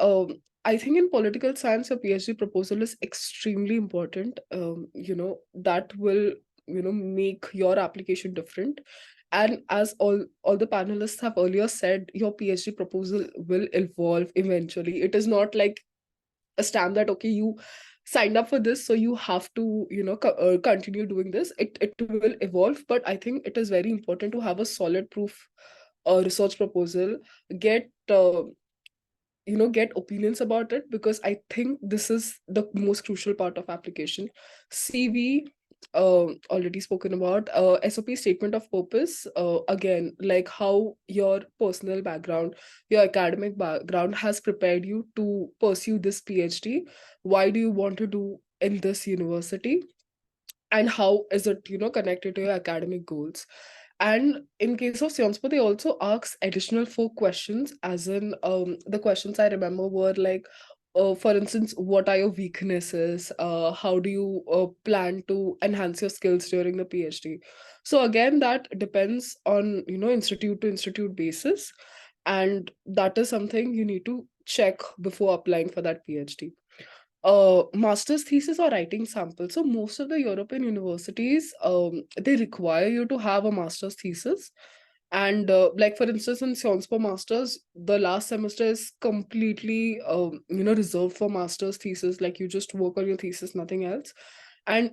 I think in political science, a PhD proposal is extremely important. That will make your application different. And as all the panelists have earlier said, your PhD proposal will evolve eventually. It is not like a stamp that, okay, you signed up for this, so you have to continue doing this. It will evolve, but I think it is very important to have a solid proof research proposal, get get opinions about it, because I think this is the most crucial part of application. CV, already spoken about. SOP, statement of purpose, again, like how your personal background, your academic background has prepared you to pursue this PhD. Why do you want to do in this university, and how is it connected to your academic goals? And in case of Sciences Po, they also ask additional 4 questions, as in the questions I remember were like, for instance, what are your weaknesses? How do you plan to enhance your skills during the PhD? So again, that depends on institute to institute basis, and that is something you need to check before applying for that PhD. Master's thesis or writing sample. So most of the European universities, they require you to have a master's thesis. And like for instance, in Sciences Po Masters, the last semester is completely, reserved for master's thesis. Like you just work on your thesis, nothing else. And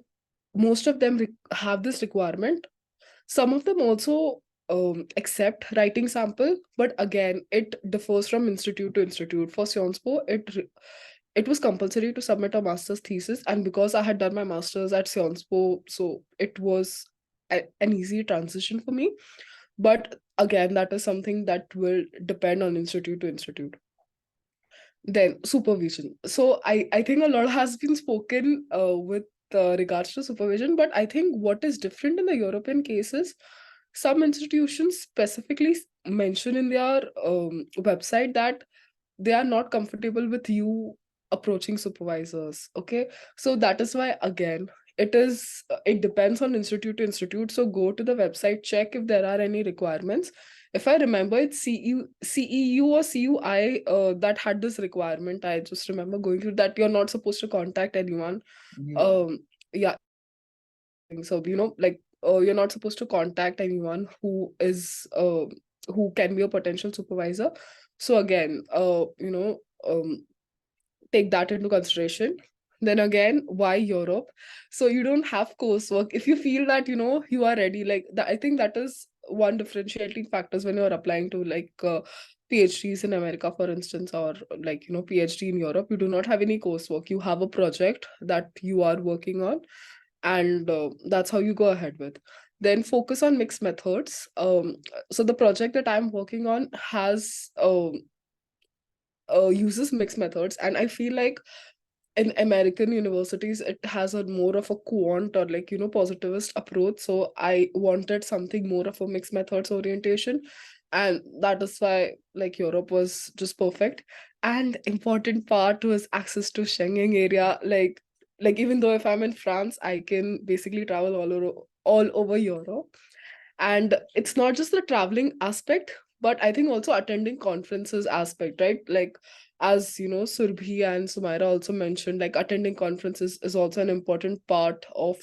most of them have this requirement. Some of them also accept writing sample, but again, it differs from institute to institute. For Sciences Po, it was compulsory to submit a master's thesis, and because I had done my master's at Sciences Po, so it was an easy transition for me. But again, that is something that will depend on institute to institute. Then supervision. So I think a lot has been spoken with regards to supervision, but I think what is different in the European cases, some institutions specifically mention in their website that they are not comfortable with you approaching supervisors. Okay, so that is why again it depends on institute to institute. So go to the website, check if there are any requirements. If I remember, it's CEU or CUI that had this requirement. I just remember going through that you're not supposed to contact anyone. Yeah. So you're not supposed to contact anyone who is who can be a potential supervisor. So again, take that into consideration. Then again, why Europe? So you don't have coursework. If you feel that you are ready, like that, I think that is one differentiating factors when you're applying to PhDs in America, for instance, or PhD in Europe. You do not have any coursework. You have a project that you are working on, and that's how you go ahead with. Then focus on mixed methods. So the project that I'm working on has uses mixed methods, and I feel like in American universities it has a more of a quant or positivist approach. So I wanted something more of a mixed methods orientation, and that is why Europe was just perfect. And important part was access to Schengen area. Like even though if I'm in France, I can basically travel all over Europe. And it's not just the traveling aspect, but I think also attending conferences aspect, right? Like, as Surbhi and Sumaira also mentioned, like attending conferences is also an important part of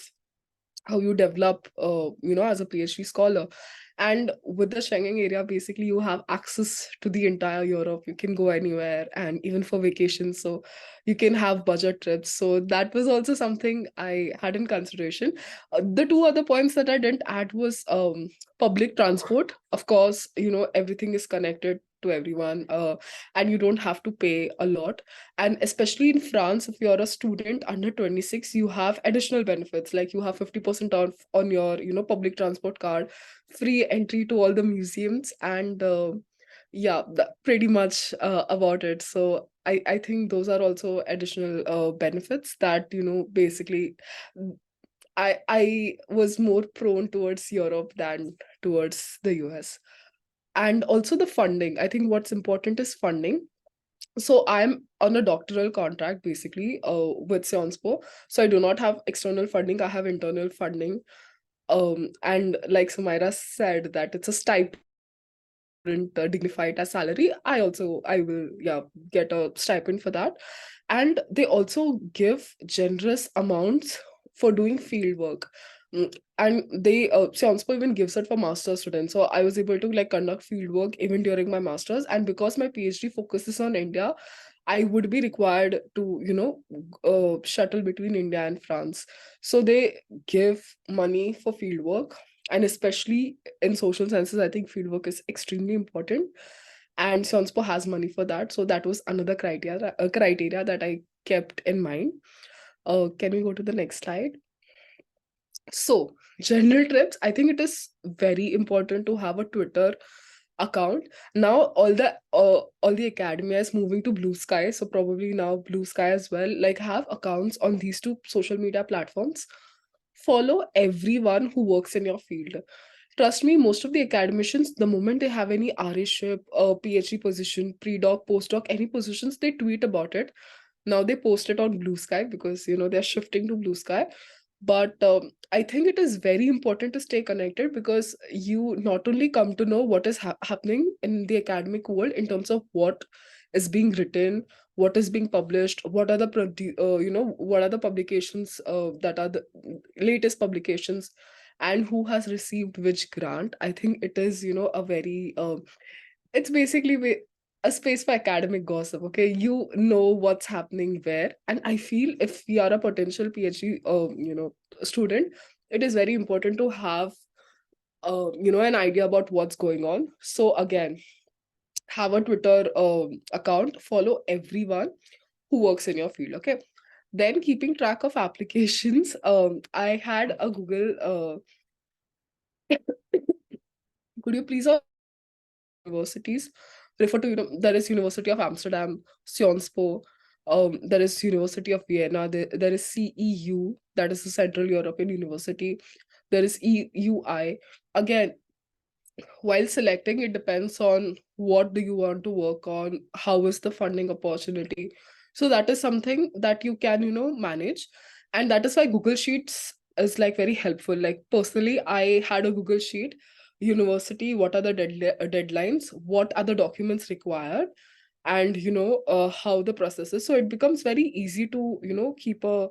how you develop as a PhD scholar. And with the Schengen area, basically you have access to the entire Europe. You can go anywhere, and even for vacations, so you can have budget trips. So that was also something I had in consideration. The two other points that I didn't add was public transport. Of course, everything is connected to everyone, and you don't have to pay a lot. And especially in France, if you're a student under 26, you have additional benefits, like you have 50% off on your public transport card, free entry to all the museums, and pretty much about it. So I think those are also additional benefits that basically I was more prone towards Europe than towards the US. And also the funding. I think what's important is funding. So I'm on a doctoral contract basically with Sciences Po. So I do not have external funding. I have internal funding. And like Sumaira said, that it's a stipend, dignified as salary. I will get a stipend for that. And they also give generous amounts for doing field work. And they Sciences Po even gives it for master's students. So I was able to conduct field work even during my master's. And because my PhD focuses on India, I would be required to shuttle between India and France. So they give money for field work, and especially in social sciences, I think fieldwork is extremely important. And Sciences Po has money for that. So that was another criteria that I kept in mind. Can we go to the next slide? So general trips, I think it is very important to have a Twitter account. Now all the academia is moving to Blue Sky. So probably now Blue Sky as well, have accounts on these two social media platforms. Follow everyone who works in your field. Trust me, most of the academicians, the moment they have any RA-ship, PhD position, pre-doc, post-doc, any positions, they tweet about it. Now they post it on Blue Sky because they're shifting to Blue Sky. But I think it is very important to stay connected, because you not only come to know what is happening in the academic world in terms of what is being written, what is being published, what are the what are the publications that are the latest publications, and who has received which grant. I think it is, a very it's basically a space for academic gossip. Okay, you know what's happening where, and I feel if we are a potential PhD student, it is very important to have an idea about what's going on. So again, have a Twitter account, follow everyone who works in your field. Okay, then keeping track of applications. I had a Google. Could you please universities refer to, there is University of Amsterdam, Sionspo, there is University of Vienna, there is CEU, that is the Central European University, there is EUI. Again, while selecting, it depends on what do you want to work on, how is the funding opportunity. So that is something that you can manage, and that is why Google Sheets is like very helpful. Like personally, I had a Google Sheet, university, what are the deadlines, what are the documents required, and how the process is. So it becomes very easy to keep a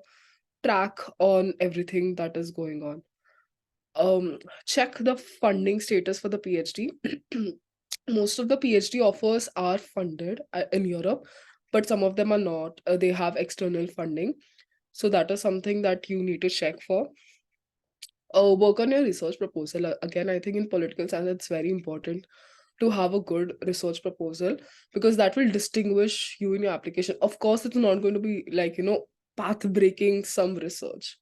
track on everything that is going on. Check the funding status for the PhD. Most of the PhD offers are funded in Europe, but some of them are not. They have external funding. So that is something that you need to check for. Work on your research proposal. Again, I think in political science, it's very important to have a good research proposal, because that will distinguish you in your application. Of course, it's not going to be like, path breaking some research.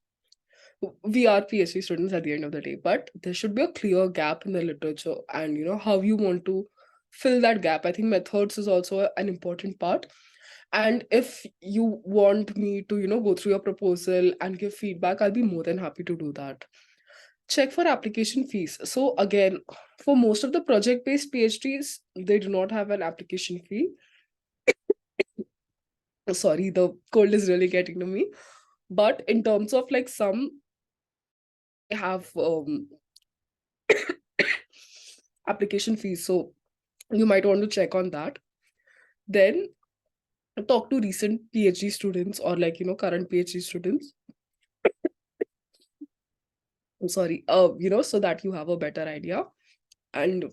We are PhD students at the end of the day, but there should be a clear gap in the literature, and how you want to fill that gap. I think methods is also an important part. And if you want me to go through your proposal and give feedback, I'll be more than happy to do that. Check for application fees. So again, for most of the project-based PhDs, they do not have an application fee. Sorry, the cold is really getting to me. But in terms of like some have application fees, so you might want to check on that. Then talk to recent PhD students, or like current PhD students. I'm sorry, so that you have a better idea. And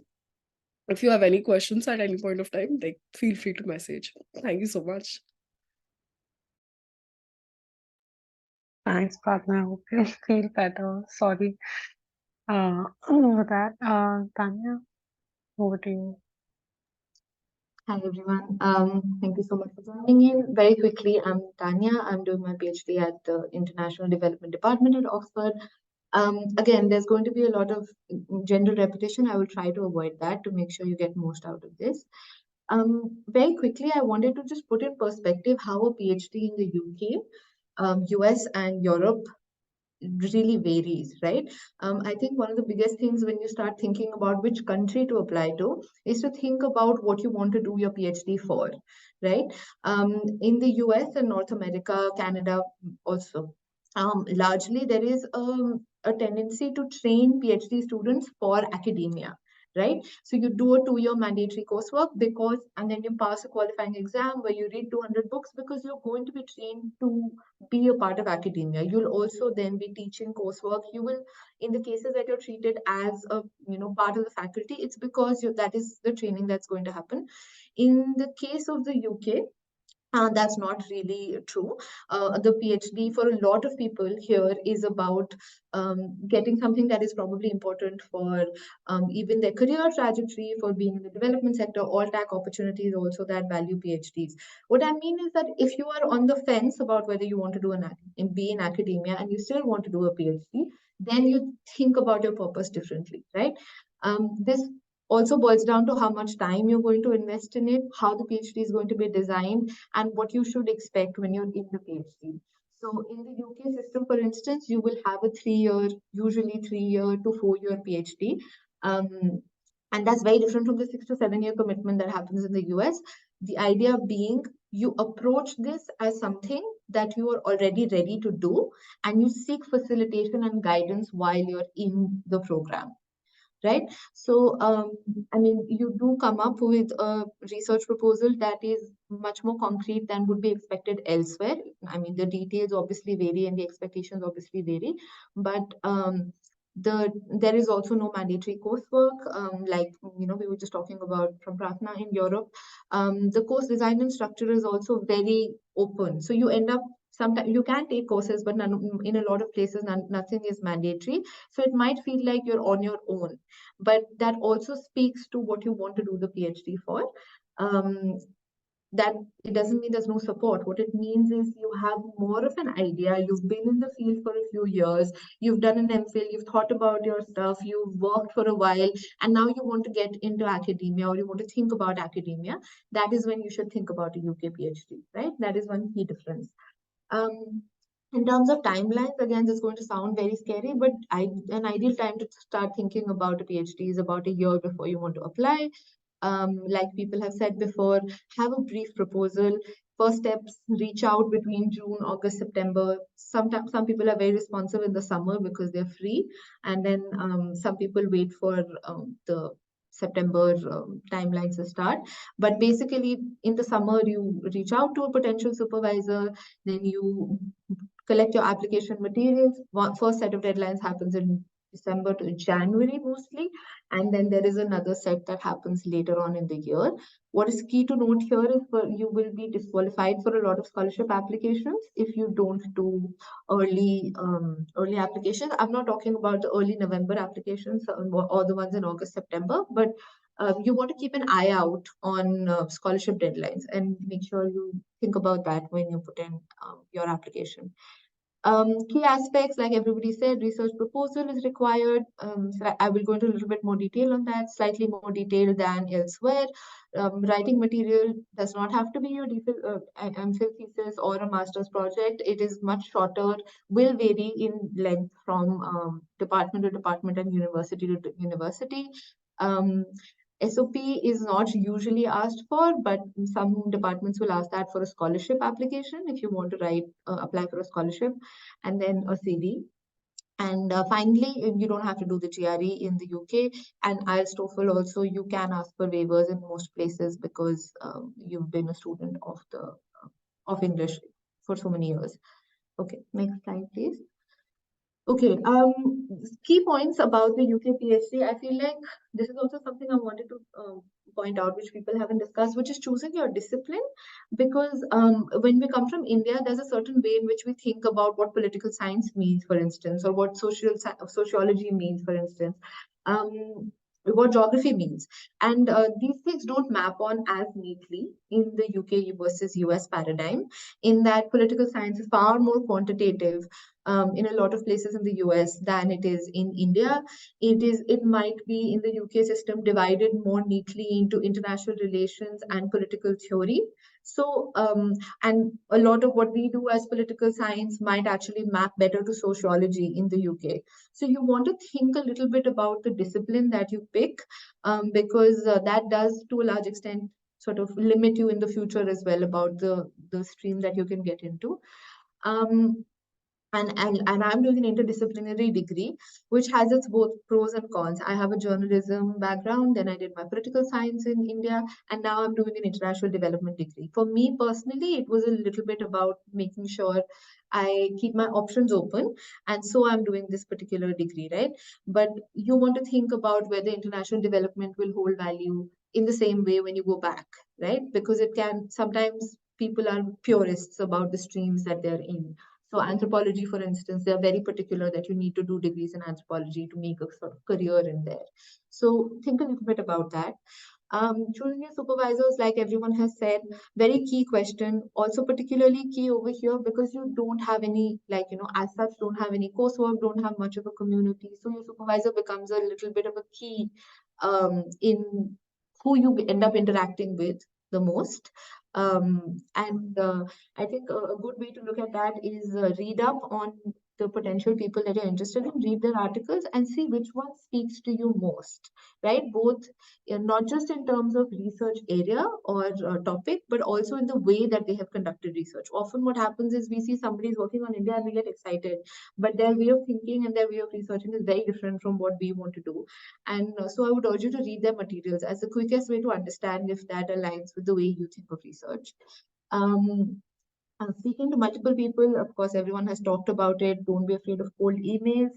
if you have any questions at any point of time, like feel free to message. Thank you so much. Thanks, Prarthna. I hope you feel better. Sorry for that. Tanya, over to you. Hi everyone. Thank you so much for joining in. Very quickly, I'm Tanya. I'm doing my PhD at the International Development Department at Oxford. Again, there's going to be a lot of general repetition. I will try to avoid that to make sure you get most out of this. Very quickly, I wanted to just put in perspective how a PhD in the UK, US, and Europe really varies, right? I think one of the biggest things when you start thinking about which country to apply to is to think about what you want to do your PhD for, right? In the US and North America, Canada also, largely there is a tendency to train PhD students for academia, right? So you do a 2-year mandatory coursework and then you pass a qualifying exam where you read 200 books because you're going to be trained to be a part of academia. You'll also then be teaching coursework. You will, in the cases that you're treated as a part of the faculty, it's because that is the training that's going to happen. In the case of the UK, that's not really true. The PhD for a lot of people here is about getting something that is probably important for even their career trajectory, for being in the development sector. All tech opportunities also that value PhDs. What I mean is that if you are on the fence about whether you want to be in academia and you still want to do a PhD, then you think about your purpose differently, right? This also boils down to how much time you're going to invest in it, how the PhD is going to be designed, and what you should expect when you're in the PhD. So in the UK system, for instance, you will have a usually 3-year to 4-year PhD. And that's very different from the 6 to 7-year commitment that happens in the US. The idea being you approach this as something that you are already ready to do, and you seek facilitation and guidance while you're in the program. right? So, I mean, you do come up with a research proposal that is much more concrete than would be expected elsewhere. I mean, the details obviously vary and the expectations obviously vary, but there is also no mandatory coursework, like we were just talking about from Prarthna in Europe. The course design and structure is also very open, so you end up sometimes you can take courses, but in a lot of places nothing is mandatory. So it might feel like you're on your own, but that also speaks to what you want to do the PhD for. That it doesn't mean there's no support. What it means is you have more of an idea. You've been in the field for a few years. You've done an MPhil. You've thought about your stuff. You've worked for a while, and now you want to get into academia, or you want to think about academia. That is when you should think about a UK PhD, right? That is one key difference. In terms of timelines, again, it's going to sound very scary, but an ideal time to start thinking about a PhD is about a year before you want to apply. Like people have said before, have a brief proposal. First steps, reach out between June, August, September. Sometimes some people are very responsive in the summer because they're free, and then some people wait for the September timelines to start. But basically, in the summer, you reach out to a potential supervisor, then you collect your application materials. First set of deadlines happens in December to January mostly, and then there is another set that happens later on in the year. What is key to note here is you will be disqualified for a lot of scholarship applications if you don't do early applications. I'm not talking about the early November applications or the ones in August, September, but you want to keep an eye out on scholarship deadlines and make sure you think about that when you put in your application. Key aspects, like everybody said, research proposal is required. So I will go into a little bit more detail on that, slightly more detail than elsewhere. Writing material does not have to be your MPhil thesis or a master's project. It is much shorter, will vary in length from department to department and university to university. SOP is not usually asked for, but some departments will ask that for a scholarship application if you want to apply for a scholarship, and then a CV. And finally, you don't have to do the GRE in the UK, and IELTS TOEFL also, you can ask for waivers in most places because you've been a student of English for so many years. Okay, next slide, please. Okay, key points about the UK PhD. I feel like this is also something I wanted to point out, which people haven't discussed, which is choosing your discipline. Because when we come from India, there's a certain way in which we think about what political science means, for instance, or what sociology means, for instance. What geography means. And these things don't map on as neatly in the UK versus US paradigm, in that political science is far more quantitative in a lot of places in the US than it is in India. It might be in the UK system divided more neatly into international relations and political theory. So, and a lot of what we do as political science might actually map better to sociology in the UK. So you want to think a little bit about the discipline that you pick, because that does, to a large extent, sort of limit you in the future as well about the stream that you can get into. And I'm doing an interdisciplinary degree, which has its both pros and cons. I have a journalism background, then I did my political science in India, and now I'm doing an international development degree. For me personally, it was a little bit about making sure I keep my options open, and so I'm doing this particular degree, right? But you want to think about whether international development will hold value in the same way when you go back, right? Because it can sometimes people are purists about the streams that they're in. So anthropology, for instance, they're very particular that you need to do degrees in anthropology to make a sort of career in there. So think a little bit about that. Choosing your supervisors, like everyone has said, very key question. Also particularly key over here because you don't have any, like, as such, don't have any coursework, don't have much of a community. So your supervisor becomes a little bit of a key in who you end up interacting with the most. I think a good way to look at that is read up on the potential people that you're interested in, read their articles and see which one speaks to you most, right? Both, not just in terms of research area or topic, but also in the way that they have conducted research. Often what happens is we see somebody is working on India and we get excited, but their way of thinking and their way of researching is very different from what we want to do. And so I would urge you to read their materials as the quickest way to understand if that aligns with the way you think of research. I'm speaking to multiple people. Of course, everyone has talked about it. Don't be afraid of cold emails.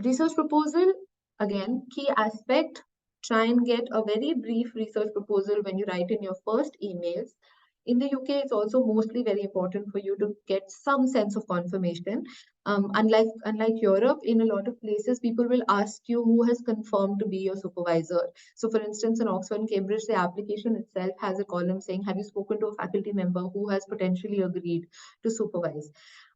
Research proposal, again, key aspect, try and get a very brief research proposal when you write in your first emails. In the UK, it's also mostly very important for you to get some sense of confirmation. Unlike Europe, in a lot of places, people will ask you who has confirmed to be your supervisor. So for instance, in Oxford and Cambridge, the application itself has a column saying, have you spoken to a faculty member who has potentially agreed to supervise?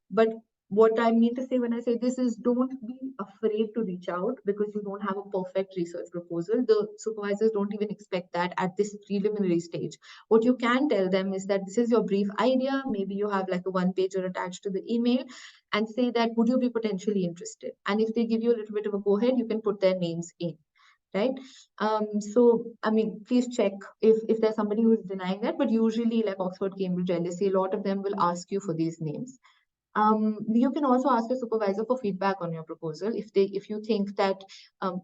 But what I mean to say when I say this is, don't be afraid to reach out because you don't have a perfect research proposal. The supervisors don't even expect that at this preliminary stage. What you can tell them is that this is your brief idea. Maybe you have like a one-pager attached to the email and say that, would you be potentially interested? And if they give you a little bit of a go-ahead, you can put their names in. Right. So, I mean, please check if there's somebody who is denying that, but usually like Oxford, Cambridge, LSE, a lot of them will ask you for these names. You can also ask your supervisor for feedback on your proposal. If you think that,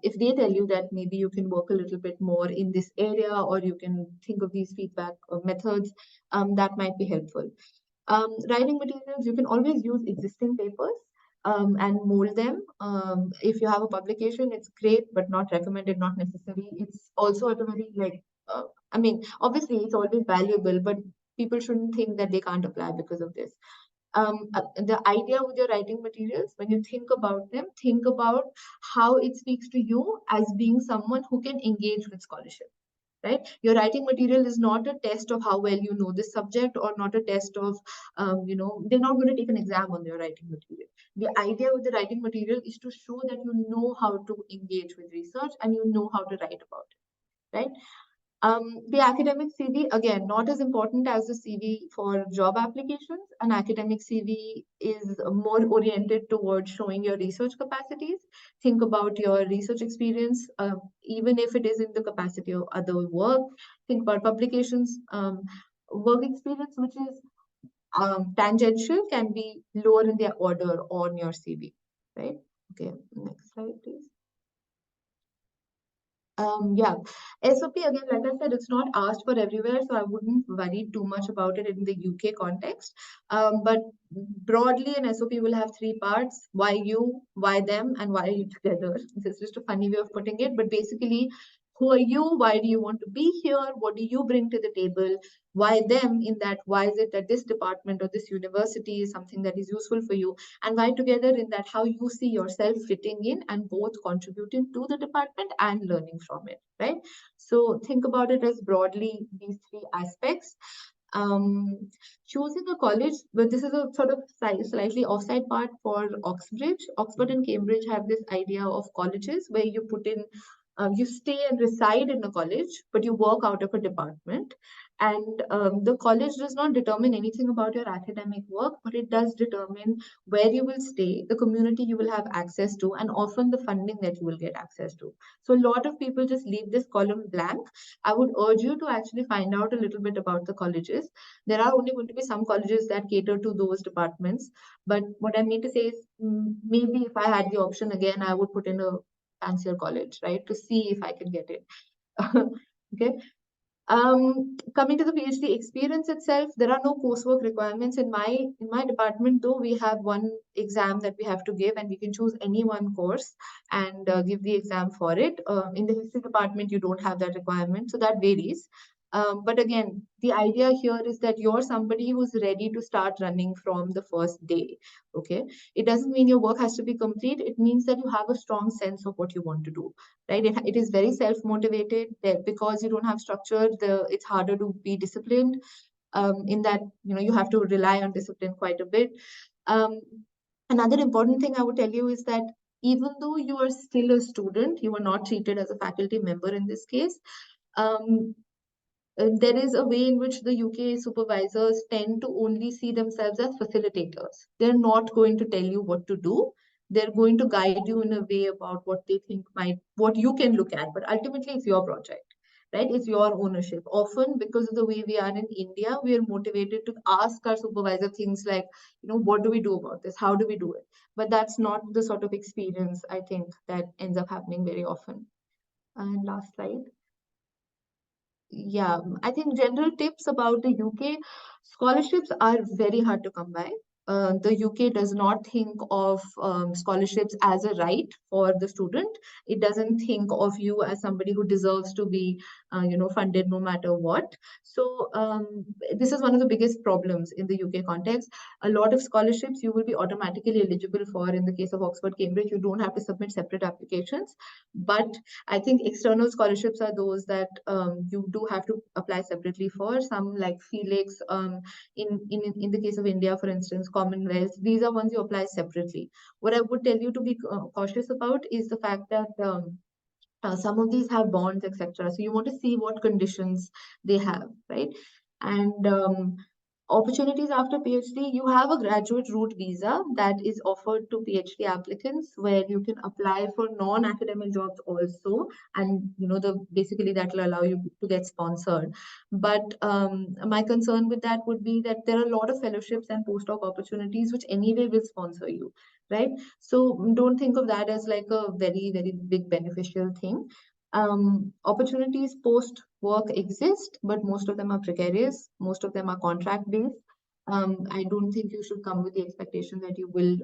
if they tell you that maybe you can work a little bit more in this area, or you can think of these feedback methods, that might be helpful. Writing materials, you can always use existing papers and mold them. If you have a publication, it's great, but not recommended, not necessary. It's also at a very I mean, obviously it's always valuable, but people shouldn't think that they can't apply because of this. The idea with your writing materials, when you think about them, think about how it speaks to you as being someone who can engage with scholarship, right? Your writing material is not a test of how well you know this subject, or not a test of, they're not going to take an exam on your writing material. The idea with the writing material is to show that you know how to engage with research and you know how to write about it, right? The academic CV, again, not as important as the CV for job applications. An academic CV is more oriented towards showing your research capacities. Think about your research experience, even if it is in the capacity of other work. Think about publications. Work experience, which is tangential, can be lower in their order on your CV, right? Okay, next slide, please. Yeah, SOP, again, like I said, it's not asked for everywhere, so I wouldn't worry too much about it in the UK context. But broadly, an SOP will have three parts: why you, why them, and why you together. This is just a funny way of putting it, but basically, who are you? Why do you want to be here? What do you bring to the table? Why them, in that why is it that this department or this university is something that is useful for you? And why together, in that how you see yourself fitting in and both contributing to the department and learning from it, right? So think about it as broadly these three aspects. Choosing a college, but this is a sort of slightly offside part for Oxbridge. Oxford and Cambridge have this idea of colleges where you put in, you stay and reside in a college, but you work out of a department. And the college does not determine anything about your academic work, but it does determine where you will stay, the community you will have access to, and often the funding that you will get access to. So a lot of people just leave this column blank. I would urge you to actually find out a little bit about the colleges. There are only going to be some colleges that cater to those departments. But what I mean to say is, maybe if I had the option again, I would put in a fancier college, right, to see if I can get it. Okay. Coming to the PhD experience itself, there are no coursework requirements in my department, though we have one exam that we have to give, and we can choose any one course and give the exam for it. In the history department, you don't have that requirement, so that varies. But again, the idea here is that you're somebody who's ready to start running from the first day. Okay, it doesn't mean your work has to be complete. It means that you have a strong sense of what you want to do, right? It is very self-motivated, because you don't have structure. It's harder to be disciplined. In that, you have to rely on discipline quite a bit. Another important thing I would tell you is that even though you are still a student, you are not treated as a faculty member in this case. there is a way in which the UK supervisors tend to only see themselves as facilitators. They're not going to tell you what to do. They're going to guide you in a way about what they think what you can look at. But ultimately, it's your project, right? It's your ownership. Often, because of the way we are in India, we are motivated to ask our supervisor things like, what do we do about this? How do we do it? But that's not the sort of experience, I think, that ends up happening very often. And last slide. Yeah, I think general tips about the UK scholarships are very hard to come by. The UK does not think of scholarships as a right for the student. It doesn't think of you as somebody who deserves to be, funded no matter what. So this is one of the biggest problems in the UK context. A lot of scholarships you will be automatically eligible for. In the case of Oxford, Cambridge, you don't have to submit separate applications. But I think external scholarships are those that you do have to apply separately for. Some like Felix, in the case of India, for instance, Commonwealth, these are ones you apply separately. What I would tell you to be cautious about is the fact that some of these have bonds, etc. So you want to see what conditions they have, right? And opportunities after PhD, you have a graduate route visa that is offered to PhD applicants where you can apply for non-academic jobs also, and basically that will allow you to get sponsored. But my concern with that would be that there are a lot of fellowships and postdoc opportunities which anyway will sponsor you, right? So don't think of that as like a very, very big beneficial thing. Opportunities post work exist, but most of them are precarious. Most of them are contract based. I don't think you should come with the expectation that you will,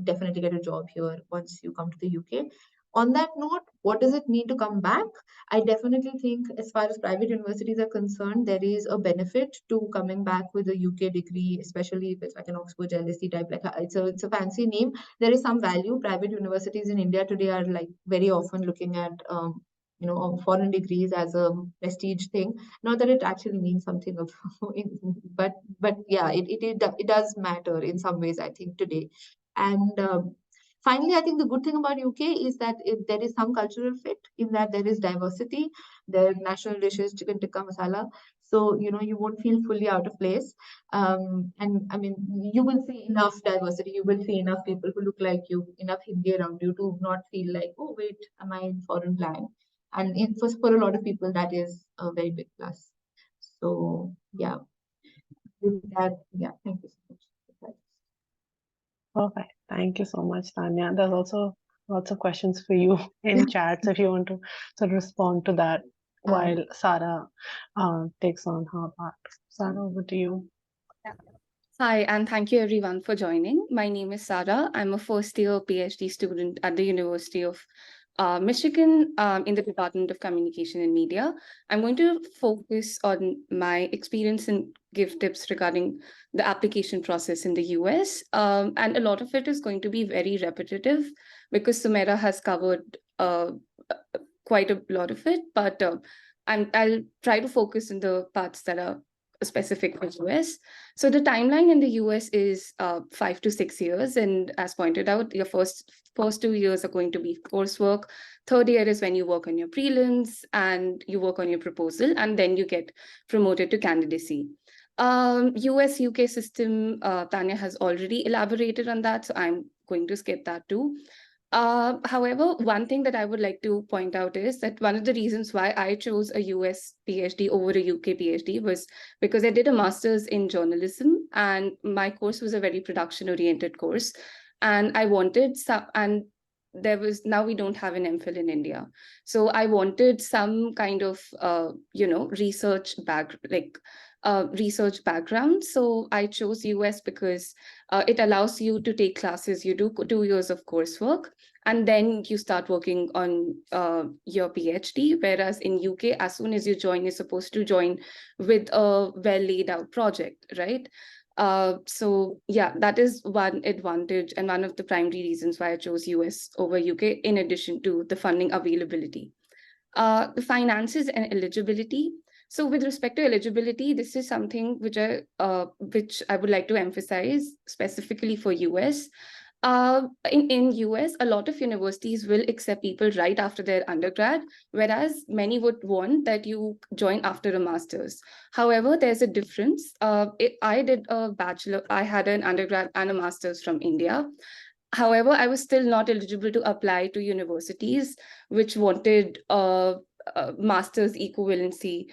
definitely get a job here once you come to the UK. On that note, what does it mean to come back? I definitely think, as far as private universities are concerned, there is a benefit to coming back with a UK degree, especially if it's like an Oxford LSE type. Like it's a fancy name. There is some value. Private universities in India today are like very often looking at foreign degrees as a prestige thing. Not that it actually means something of, but yeah, it does matter in some ways, I think, today. And finally, I think the good thing about UK is that there is some cultural fit in that there is diversity. Their national dishes, chicken tikka masala. So, you won't feel fully out of place. And I mean, you will see enough diversity. You will see enough people who look like you, enough Hindi around you to not feel like, oh, wait, am I in foreign land? And for a lot of people, that is a very big plus. So, yeah. With that, yeah, thank you so much. Perfect. Thank you so much, Tanya. There's also lots of questions for you in chat. So if you want to sort of respond to that while Sarah takes on her part. Sarah, over to you. Hi, and thank you everyone for joining. My name is Sarah. I'm a first-year PhD student at the University of Michigan in the Department of Communication and Media. I'm going to focus on my experience and give tips regarding the application process in the US. And a lot of it is going to be very repetitive because Sumaira has covered quite a lot of it, but I'll try to focus on the parts that are specific for US. So the timeline in the US is 5 to 6 years. And as pointed out, your first 2 years are going to be coursework. Third year is when you work on your prelims and you work on your proposal, and then you get promoted to candidacy. US UK system, Tanya has already elaborated on that, so I'm going to skip that too. However, one thing that I would like to point out is that one of the reasons why I chose a US PhD over a UK PhD was because I did a master's in journalism, and my course was a very production-oriented course. And I wanted some, and now we don't have an MPhil in India. So I wanted some kind of, research background. So I chose US because it allows you to take classes. You do 2 years of coursework, and then you start working on your PhD. Whereas in UK, as soon as you join, you're supposed to join with a well laid out project, right? So yeah, that is one advantage and one of the primary reasons why I chose US over UK, in addition to the funding availability. The finances and eligibility. So with respect to eligibility, this is something which I would like to emphasize specifically for US. In US, a lot of universities will accept people right after their undergrad, whereas many would want that you join after a master's. However, there's a difference. I did a bachelor, I had an undergrad and a master's from India. However, I was still not eligible to apply to universities which wanted master's equivalency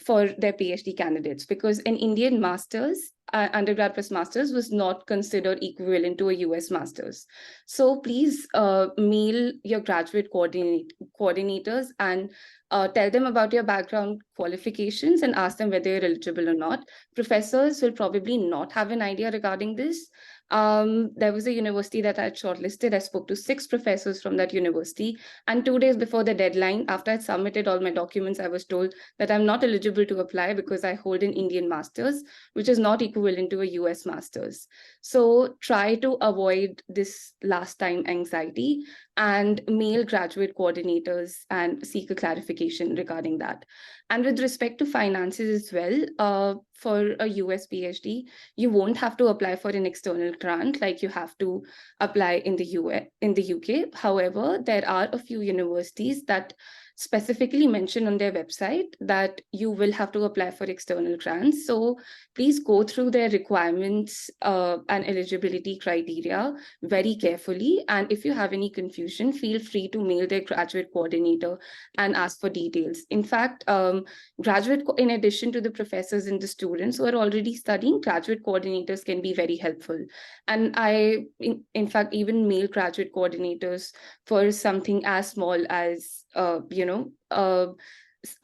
for their PhD candidates, because an Indian master's, undergrad plus master's, was not considered equivalent to a US master's. So please mail your graduate coordinators and tell them about your background qualifications and ask them whether you're eligible or not. Professors will probably not have an idea regarding this. There was a university that I had shortlisted. I spoke to 6 professors from that university. And 2 days before the deadline, after I submitted all my documents, I was told that I'm not eligible to apply because I hold an Indian master's, which is not equivalent to a US master's. So try to avoid this last time anxiety and mail graduate coordinators and seek a clarification regarding that. And with respect to finances as well, for a US PhD, you won't have to apply for an external grant like you have to apply in the UK. However, there are a few universities that specifically mention on their website that you will have to apply for external grants. So please go through their requirements and eligibility criteria very carefully. And if you have any confusion, feel free to mail their graduate coordinator and ask for details. In fact, in addition to the professors and the students who are already studying, graduate coordinators can be very helpful. And I, in fact, even mail graduate coordinators for something as small as,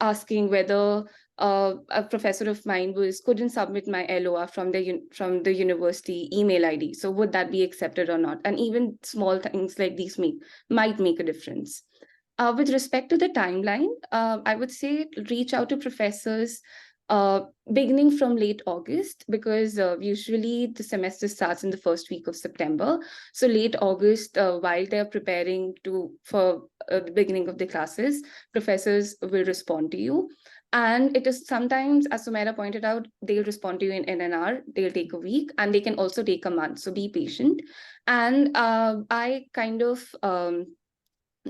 asking whether a professor of mine couldn't submit my LOR from the university email ID. So would that be accepted or not? And even small things like these might make a difference. With respect to the timeline, I would say reach out to professors beginning from late August, because usually the semester starts in the first week of September. So late August, while they're preparing for the beginning of the classes, professors will respond to you. And it is sometimes, as Sumaira pointed out, they'll respond to you in NNR, they'll take a week, and they can also take a month. So be patient. And I kind of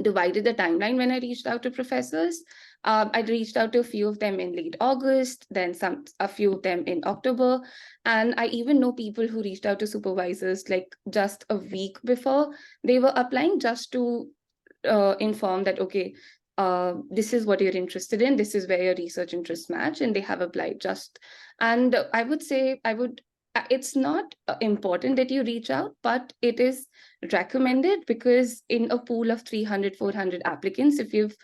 divided the timeline when I reached out to professors. I reached out to a few of them in late August, then a few of them in October. And I even know people who reached out to supervisors like just a week before they were applying, just to inform that, okay, this is what you're interested in, this is where your research interests match, and they have applied just. And I would say, it's not important that you reach out, but it is recommended, because in a pool of 300, 400 applicants, if you've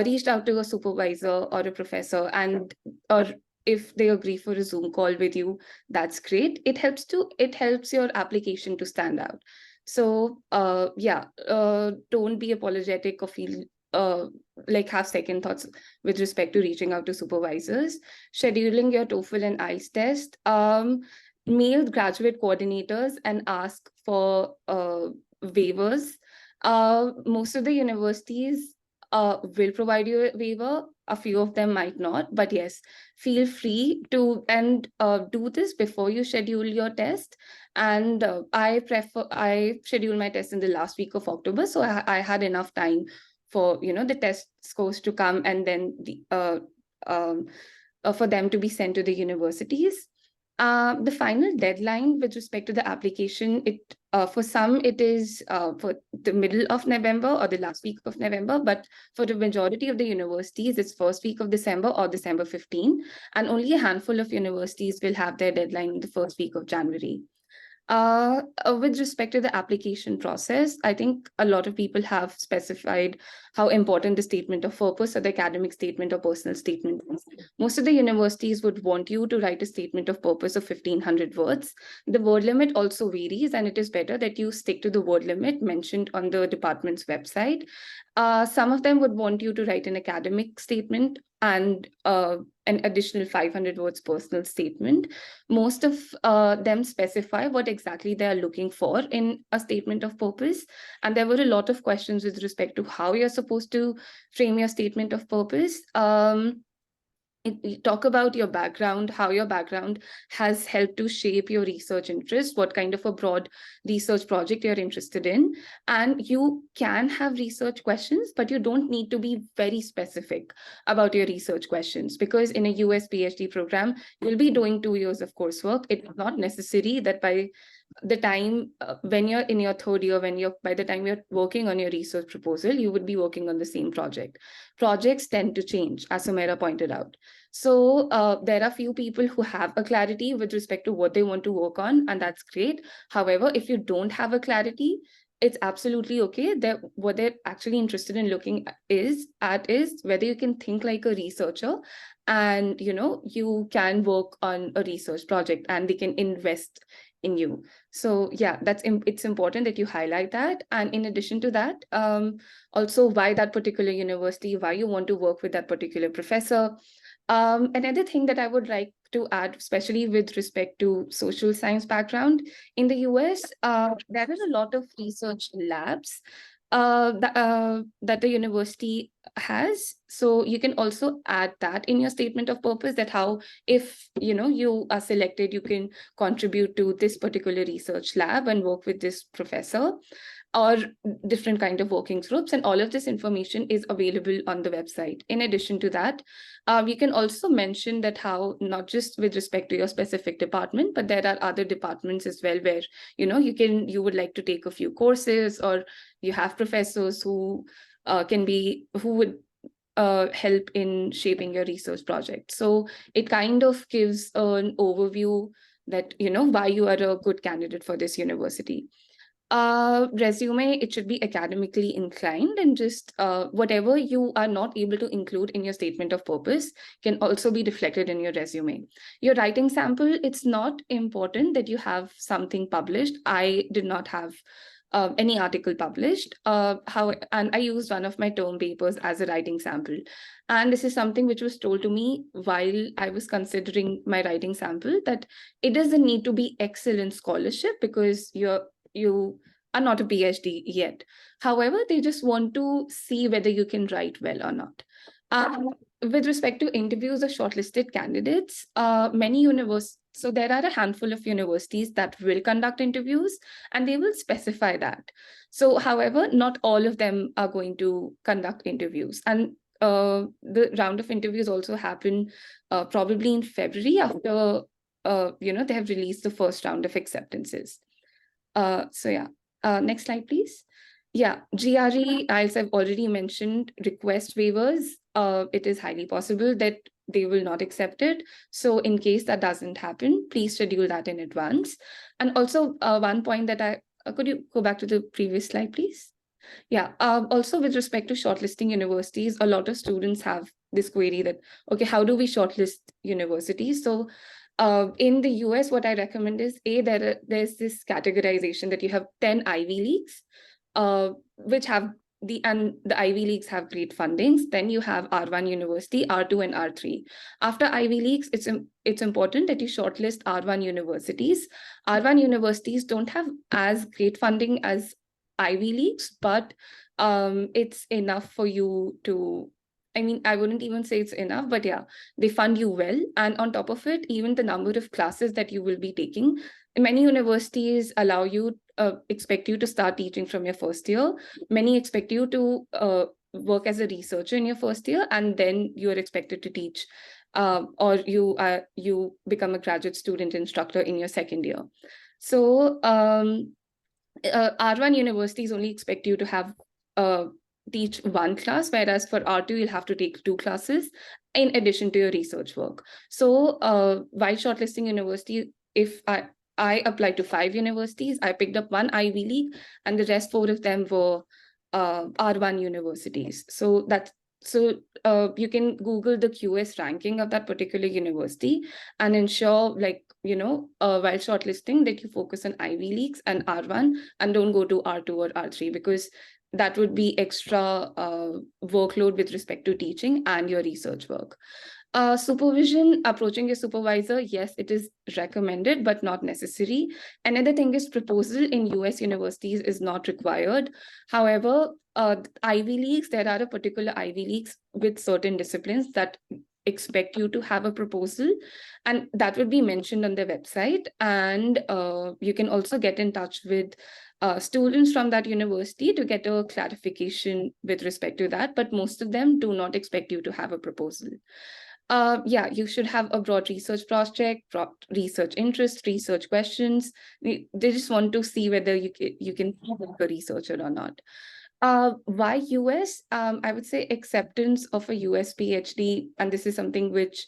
reached out to a supervisor or a professor, or if they agree for a Zoom call with you, that's great. It helps your application to stand out. So don't be apologetic or feel like have second thoughts with respect to reaching out to supervisors. Scheduling your TOEFL and IELTS test. Mail graduate coordinators and ask for waivers. Most of the universities will provide you a waiver. A few of them might not, but yes, feel free to do this before you schedule your test. And I schedule my test in the last week of October, so I had enough time for the test scores to come, and then for them to be sent to the universities. The final deadline with respect to the application, for some it is for the middle of November or the last week of November, but for the majority of the universities, it's first week of December or December 15, and only a handful of universities will have their deadline in the first week of January. With respect to the application process, I think a lot of people have specified how important the statement of purpose or the academic statement or personal statement is. Most of the universities would want you to write a statement of purpose of 1,500 words. The word limit also varies, and it is better that you stick to the word limit mentioned on the department's website. Some of them would want you to write an academic statement and an additional 500 words personal statement. Most of them specify what exactly they are looking for in a statement of purpose. And there were a lot of questions with respect to how you're supposed to frame your statement of purpose. talk about your background, how your background has helped to shape your research interest, what kind of a broad research project you're interested in. And you can have research questions, but you don't need to be very specific about your research questions, because in a US PhD program, you'll be doing 2 years of coursework. It's not necessary that by the time when you're in your third year, by the time you're working on your research proposal, you would be working on the same project. Projects tend to change, as Sumaira pointed out. So there are few people who have a clarity with respect to what they want to work on, and that's great. However, if you don't have a clarity, it's absolutely okay. That what they're actually interested in looking is whether you can think like a researcher, and you can work on a research project, and they can invest in you. So yeah, it's important that you highlight that. And in addition to that, also why that particular university, why you want to work with that particular professor. Another thing that I would like to add, especially with respect to social science background, in the US, there is a lot of research labs that the university has. So you can also add that in your statement of purpose, that how, if you are selected, you can contribute to this particular research lab and work with this professor, or different kind of working groups. And all of this information is available on the website. In addition to that, you can also mention that how, not just with respect to your specific department, but there are other departments as well where you would like to take a few courses, or you have professors who would help in shaping your research project. So it kind of gives an overview that why you are a good candidate for this university. Resume, it should be academically inclined, and just whatever you are not able to include in your statement of purpose can also be reflected in your resume. Your writing sample, it's not important that you have something published. I did not have any article published, and I used one of my term papers as a writing sample. And this is something which was told to me while I was considering my writing sample, that it doesn't need to be excellent scholarship because you are not a PhD yet. However, they just want to see whether you can write well or not. With respect to interviews of shortlisted candidates, so there are a handful of universities that will conduct interviews, and they will specify that. So, however, not all of them are going to conduct interviews. And the round of interviews also happen probably in February after they have released the first round of acceptances. So yeah, next slide, please. Yeah, GRE, as I've already mentioned, request waivers. It is highly possible that they will not accept it. So in case that doesn't happen, please schedule that in advance. And also one point that could you go back to the previous slide, please? Yeah, also with respect to shortlisting universities, a lot of students have this query that, okay, how do we shortlist universities? So in the US, what I recommend is, there's this categorization that you have 10 Ivy Leagues, which have the Ivy Leagues have great fundings. Then you have R1 University, R2 and R3. After Ivy Leagues, it's important that you shortlist R1 universities. R1 universities don't have as great funding as Ivy Leagues, but it's enough for you to, I wouldn't even say it's enough, but yeah, they fund you well. And on top of it, even the number of classes that you will be taking, many universities allow you, expect you to start teaching from your first year. Many expect you to work as a researcher in your first year, and then you are expected to teach, or you become a graduate student instructor in your second year. So R1 universities only expect you to have teach one class, whereas for R2, you'll have to take 2 classes in addition to your research work. So while shortlisting university, if I applied to 5 universities, I picked up 1 Ivy League, and the rest 4 of them were R1 universities. So you can Google the QS ranking of that particular university and ensure, while shortlisting, that you focus on Ivy Leagues and R1 and don't go to R2 or R3, because that would be extra workload with respect to teaching and your research work. Supervision, approaching your supervisor, yes, it is recommended, but not necessary. Another thing is, proposal in US universities is not required. However, Ivy Leagues, there are a particular Ivy Leagues with certain disciplines that expect you to have a proposal, and that would be mentioned on their website. And you can also get in touch with students from that university to get a clarification with respect to that, but most of them do not expect you to have a proposal. Yeah, you should have a broad research project, broad research interest, research questions. They just want to see whether you can be a researcher or not. Why US? I would say acceptance of a US PhD, and this is something which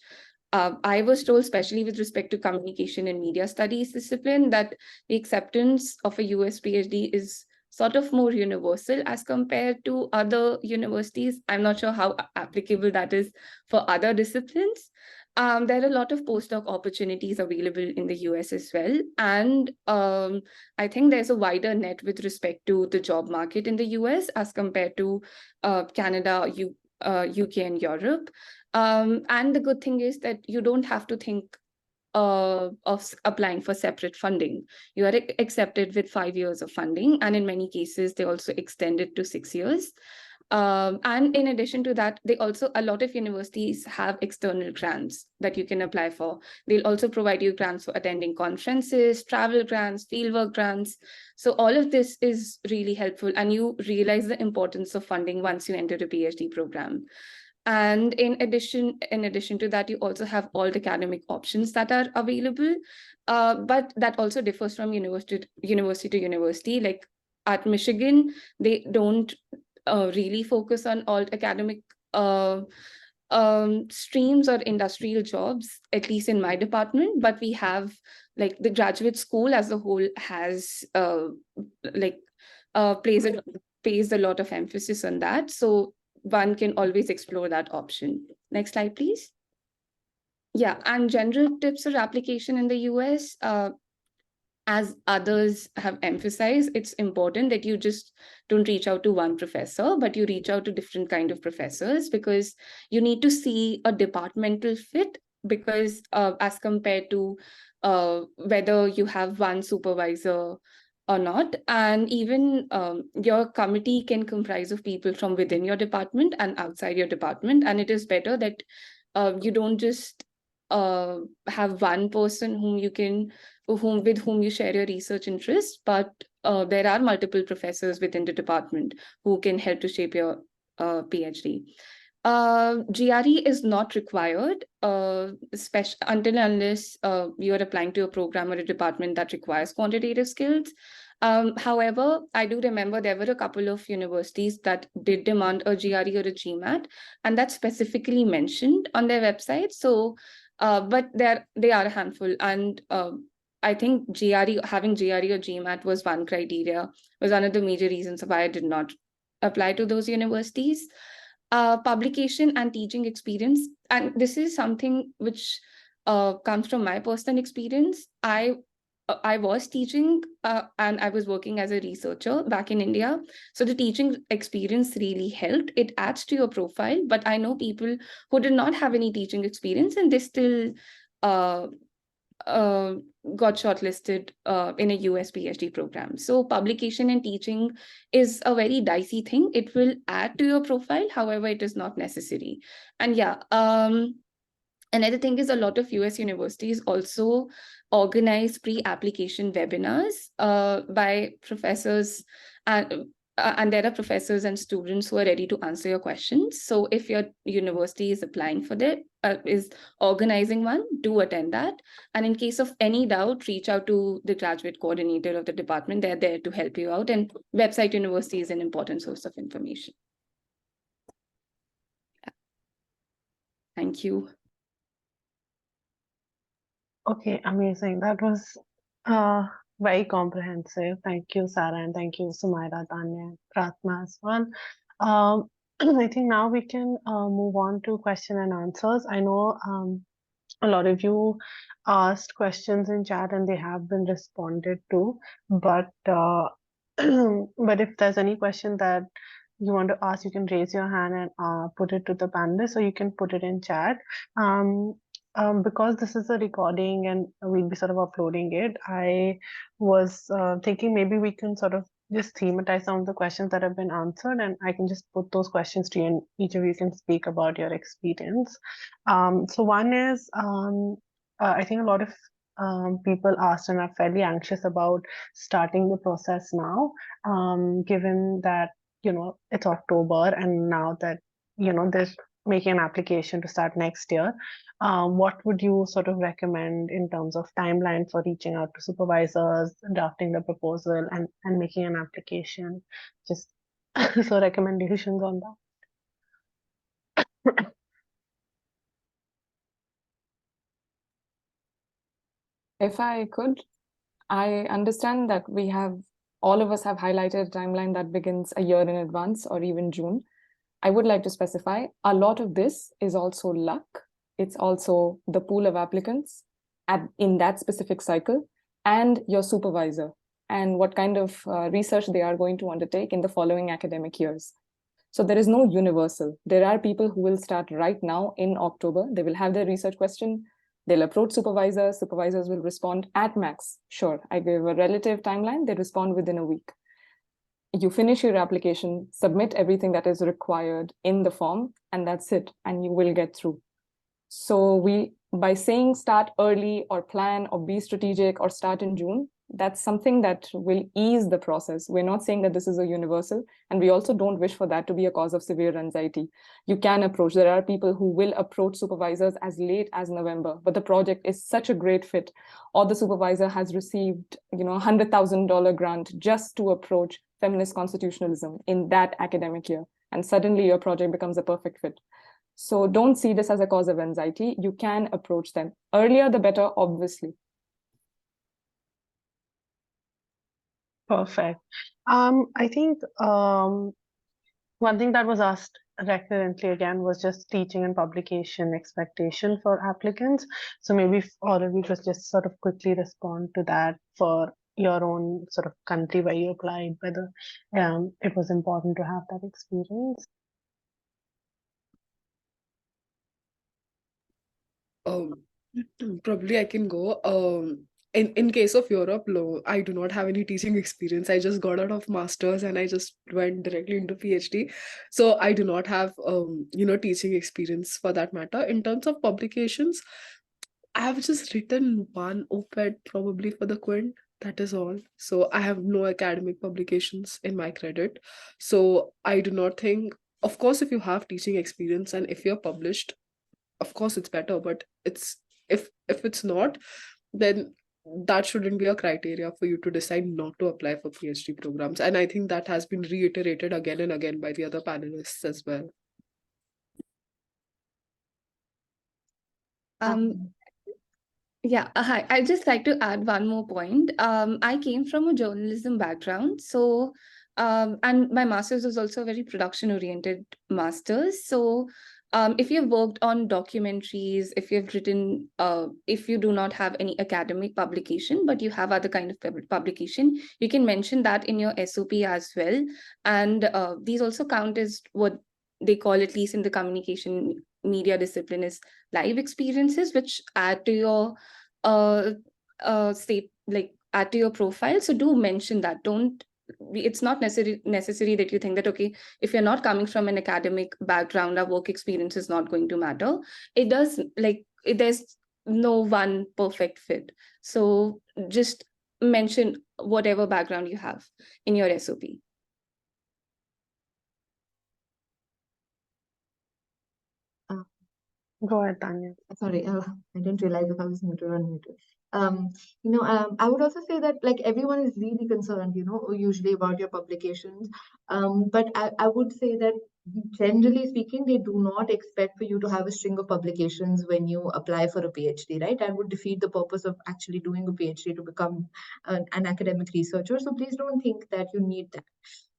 I was told, especially with respect to communication and media studies discipline, that the acceptance of a US PhD is sort of more universal as compared to other universities. I'm not sure how applicable that is for other disciplines. There are a lot of postdoc opportunities available in the US as well. And I think there's a wider net with respect to the job market in the US as compared to Canada, UK, and Europe. And the good thing is that you don't have to think of applying for separate funding. You are accepted with 5 years of funding, and in many cases, they also extend it to 6 years. And in addition to that, a lot of universities have external grants that you can apply for. They'll also provide you grants for attending conferences, travel grants, fieldwork grants. So all of this is really helpful, and you realize the importance of funding once you enter a PhD program. And in addition to that, you also have all the academic options that are available, but that also differs from university to university. Like at Michigan, they don't really focus on all academic streams or industrial jobs, at least in my department. But we have, like, the graduate school as a whole has pays a lot of emphasis on that. So one can always explore that option. Next slide, please. Yeah, and general tips for application in the US, as others have emphasized, it's important that you just don't reach out to one professor, but you reach out to different kind of professors, because you need to see a departmental fit, because as compared to whether you have one supervisor or not. And even your committee can comprise of people from within your department and outside your department. And it is better that you don't just have one person with whom you share your research interests, but there are multiple professors within the department who can help to shape your PhD. GRE is not required, until unless you're applying to a program or a department that requires quantitative skills. However, I do remember there were a couple of universities that did demand a GRE or a GMAT, and that's specifically mentioned on their website. So, but they are a handful, and I think having GRE or GMAT was one of the major reasons why I did not apply to those universities. Publication and teaching experience, and this is something which comes from my personal experience. I was teaching and I was working as a researcher back in India. So the teaching experience really helped. It adds to your profile, but I know people who did not have any teaching experience and they still got shortlisted in a US PhD program. So publication and teaching is a very dicey thing. It will add to your profile, however, it is not necessary. And yeah, another thing is a lot of US universities also organize pre-application webinars by professors, and there are professors and students who are ready to answer your questions. So if your university is applying for that, is organizing one, do attend that. And in case of any doubt, reach out to the graduate coordinator of the department. They're there to help you out. And website university is an important source of information. Thank you. Okay, amazing. That was very comprehensive. Thank you, Sarah, and thank you, Sumaira, Taanya, Prarthna as well. I think now we can move on to question and answers. I know a lot of you asked questions in chat and they have been responded to, but but if there's any question that you want to ask, you can raise your hand and put it to the panelists, or you can put it in chat. because this is a recording and we'll be sort of uploading it, I was thinking maybe we can sort of just thematize some of the questions that have been answered, and I can just put those questions to you, and each of you can speak about your experience. So one is, I think a lot of people asked and are fairly anxious about starting the process now, given that, it's October, and now that, they're making an application to start next year. What would you sort of recommend in terms of timeline for reaching out to supervisors, drafting the proposal, and making an application? Just so recommendations on that. If I could, I understand that all of us have highlighted a timeline that begins a year in advance or even June. I would like to specify a lot of this is also luck. It's also the pool of applicants in that specific cycle and your supervisor and what kind of research they are going to undertake in the following academic years. So there is no universal. There are people who will start right now in October. They will have their research question. They'll approach supervisors. Supervisors will respond at max. Sure, I gave a relative timeline. They respond within a week. You finish your application, submit everything that is required in the form, and that's it, and you will get through. So by saying start early or plan or be strategic or start in June, that's something that will ease the process. We're not saying that this is a universal, and we also don't wish for that to be a cause of severe anxiety. You can approach. There are people who will approach supervisors as late as November, but the project is such a great fit, or the supervisor has received, $100,000 grant just to approach feminist constitutionalism in that academic year, and suddenly your project becomes a perfect fit. So don't see this as a cause of anxiety. You can approach them. Earlier, the better, obviously. Perfect. I think one thing that was asked recurrently again was just teaching and publication expectation for applicants. So maybe if all of you could just sort of quickly respond to that for your own sort of country where you applied, whether it was important to have that experience. Probably I can go. In case of Europe, no, I do not have any teaching experience. I just got out of masters and I just went directly into PhD. So I do not have teaching experience for that matter. In terms of publications, I have just written one op-ed probably for the Quint. That is all. So I have no academic publications in my credit. So I do not think, of course, if you have teaching experience and if you're published, of course it's better, but if it's not, then that shouldn't be a criteria for you to decide not to apply for PhD programs. And I think that has been reiterated again and again by the other panelists as well. Yeah, hi. I'd just like to add one more point. I came from a journalism background, so and my master's was also a very production-oriented master's. So if you've worked on documentaries, if you've written, if you do not have any academic publication, but you have other kind of publication, you can mention that in your SOP as well. And these also count as what they call, at least in the communication media discipline, is live experiences, which add to your add to your profile. So do mention that. It's not necessary that you think that, okay, if you're not coming from an academic background, our work experience is not going to matter. It does, there's no one perfect fit. So just mention whatever background you have in your SOP. Go ahead, Taanya. Sorry, I didn't realize if I was muted or unmuted. I would also say that everyone is really concerned, usually about your publications. But I would say that generally speaking, they do not expect for you to have a string of publications when you apply for a PhD, right? That would defeat the purpose of actually doing a PhD to become an academic researcher. So please don't think that you need that.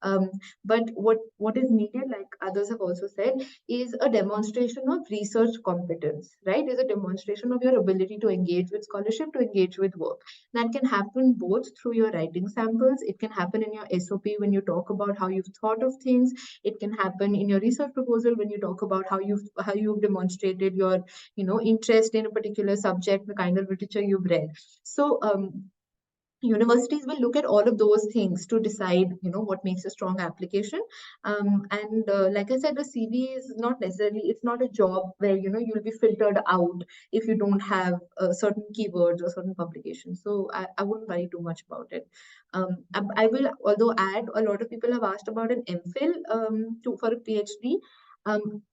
But what is needed, like others have also said, is a demonstration of research competence, right? Is a demonstration of your ability to engage with scholarship, to engage with work. That can happen both through your writing samples. It can happen in your SOP when you talk about how you've thought of things. It can happen in your research proposal when you talk about how you've demonstrated your interest in a particular subject, the kind of literature you've read. So universities will look at all of those things to decide what makes a strong application. And like I said, the CV is not necessarily, it's not a job where you'll be filtered out if you don't have certain keywords or certain publications. So I wouldn't worry too much about it. I will although add, a lot of people have asked about an MPhil for a PhD.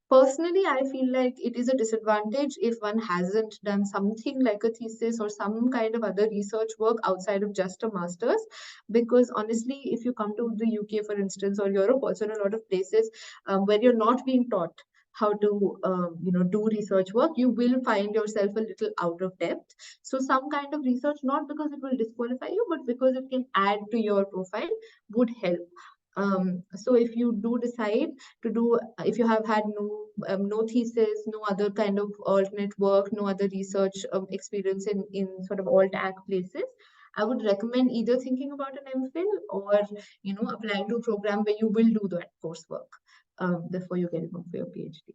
Personally, I feel like it is a disadvantage if one hasn't done something like a thesis or some kind of other research work outside of just a master's. Because honestly, if you come to the UK, for instance, or Europe, also in a lot of places where you're not being taught how to do research work, you will find yourself a little out of depth. So some kind of research, not because it will disqualify you, but because it can add to your profile, would help. So if you do decide to do, if you have had no thesis, no other kind of alternate work, no other research experience in sort of alt-ac places, I would recommend either thinking about an MPhil or applying to a program where you will do that coursework before you get it for your PhD.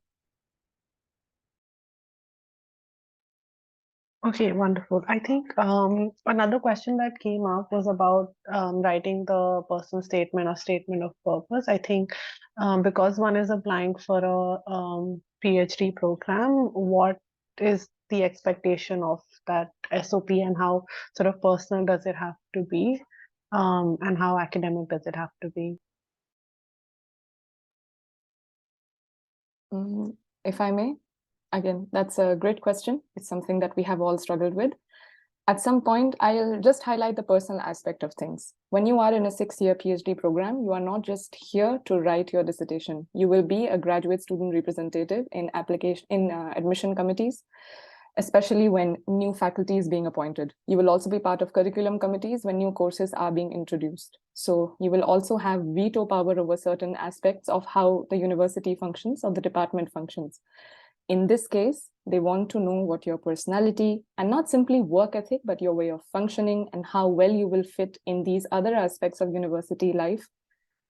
Okay, wonderful. I think another question that came up was about writing the personal statement or statement of purpose. I think because one is applying for a PhD program, what is the expectation of that SOP and how sort of personal does it have to be, and how academic does it have to be? If I may, again, that's a great question. It's something that we have all struggled with. At some point, I'll just highlight the personal aspect of things. When you are in a 6-year PhD program, you are not just here to write your dissertation. You will be a graduate student representative in admission committees, especially when new faculty is being appointed. You will also be part of curriculum committees when new courses are being introduced. So you will also have veto power over certain aspects of how the university functions or the department functions. In this case, they want to know what your personality and not simply work ethic, but your way of functioning and how well you will fit in these other aspects of university life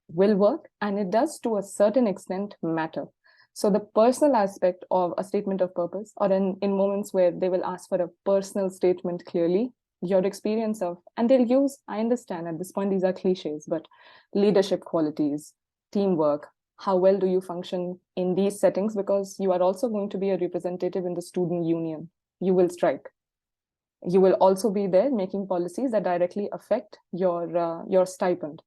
will work. And it does, to a certain extent, matter. So the personal aspect of a statement of purpose, or in moments where they will ask for a personal statement clearly, your experience of, and they'll use, I understand at this point, these are cliches, but leadership qualities, teamwork, how well do you function in these settings? Because you are also going to be a representative in the student union. You will strike. You will also be there making policies that directly affect your stipend.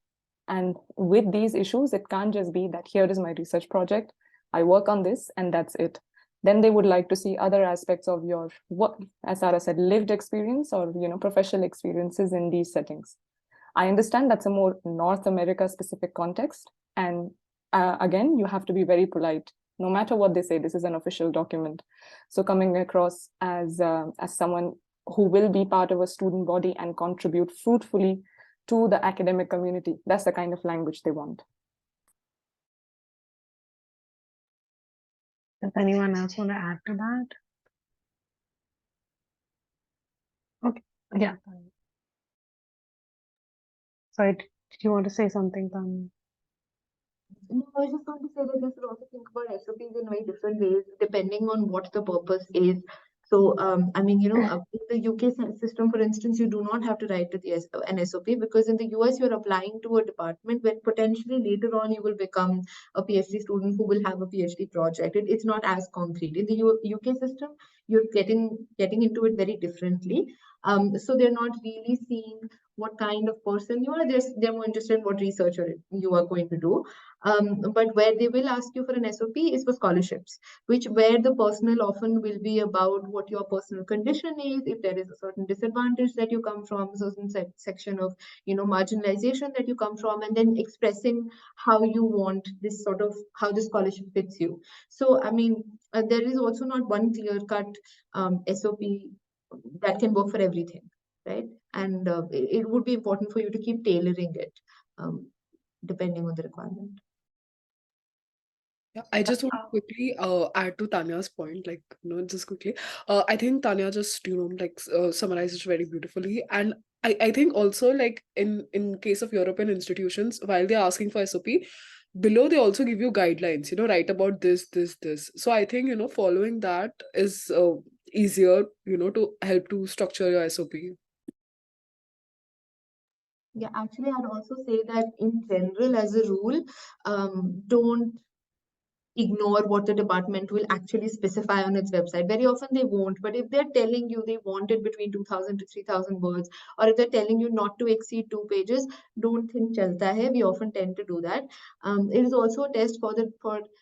And with these issues, it can't just be that here is my research project, I work on this, and that's it. Then they would like to see other aspects of your, what, as Sarah said, lived experience or professional experiences in these settings. I understand that's a more North America specific context, and again, you have to be very polite. No matter what they say, this is an official document. So coming across as someone who will be part of a student body and contribute fruitfully to the academic community, that's the kind of language they want. Does anyone else want to add to that? Okay, yeah. Sorry, did you want to say something, Taanya? No, I was just going to say that you should also think about SOPs in very different ways, depending on what the purpose is. So, I mean, in the UK system, for instance, you do not have to write an SOP, because in the US, you're applying to a department where potentially later on you will become a PhD student who will have a PhD project. It's not as concrete. In the UK system, you're getting into it very differently. So they're not really seeing what kind of person you are. They're more interested in what research you are going to do. But where they will ask you for an SOP is for scholarships, where the personal often will be about what your personal condition is, if there is a certain disadvantage that you come from, a certain section of marginalization that you come from, and then expressing how you want this sort of, how the scholarship fits you. So I mean, there is also not one clear-cut SOP that can work for everything, right? And it would be important for you to keep tailoring it. depending on the requirement. Yeah, I just want to quickly add to Tanya's point, like, just quickly. I think Tanya just, summarized it very beautifully. And I think also, like, in case of European institutions, while they're asking for SOP, below they also give you guidelines, write about this, this, this. So I think, following that is easier, to help to structure your SOP. Yeah, actually, I'd also say that in general, as a rule, don't ignore what the department will actually specify on its website. Very often they won't, but if they're telling you they want it between 2,000 to 3,000 words, or if they're telling you not to exceed 2 pages, don't think chalta hai. We often tend to do that. It is also a test for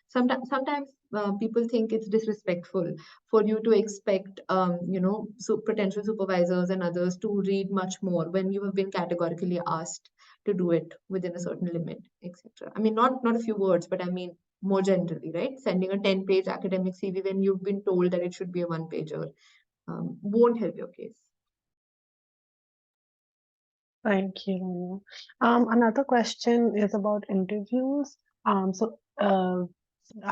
sometimes people think it's disrespectful for you to expect, potential supervisors and others to read much more when you have been categorically asked to do it within a certain limit, etc. I mean, not a few words, but I mean, more generally, right? Sending a 10-page academic CV when you've been told that it should be a 1-pager won't help your case. Thank you. Another question is about interviews. Are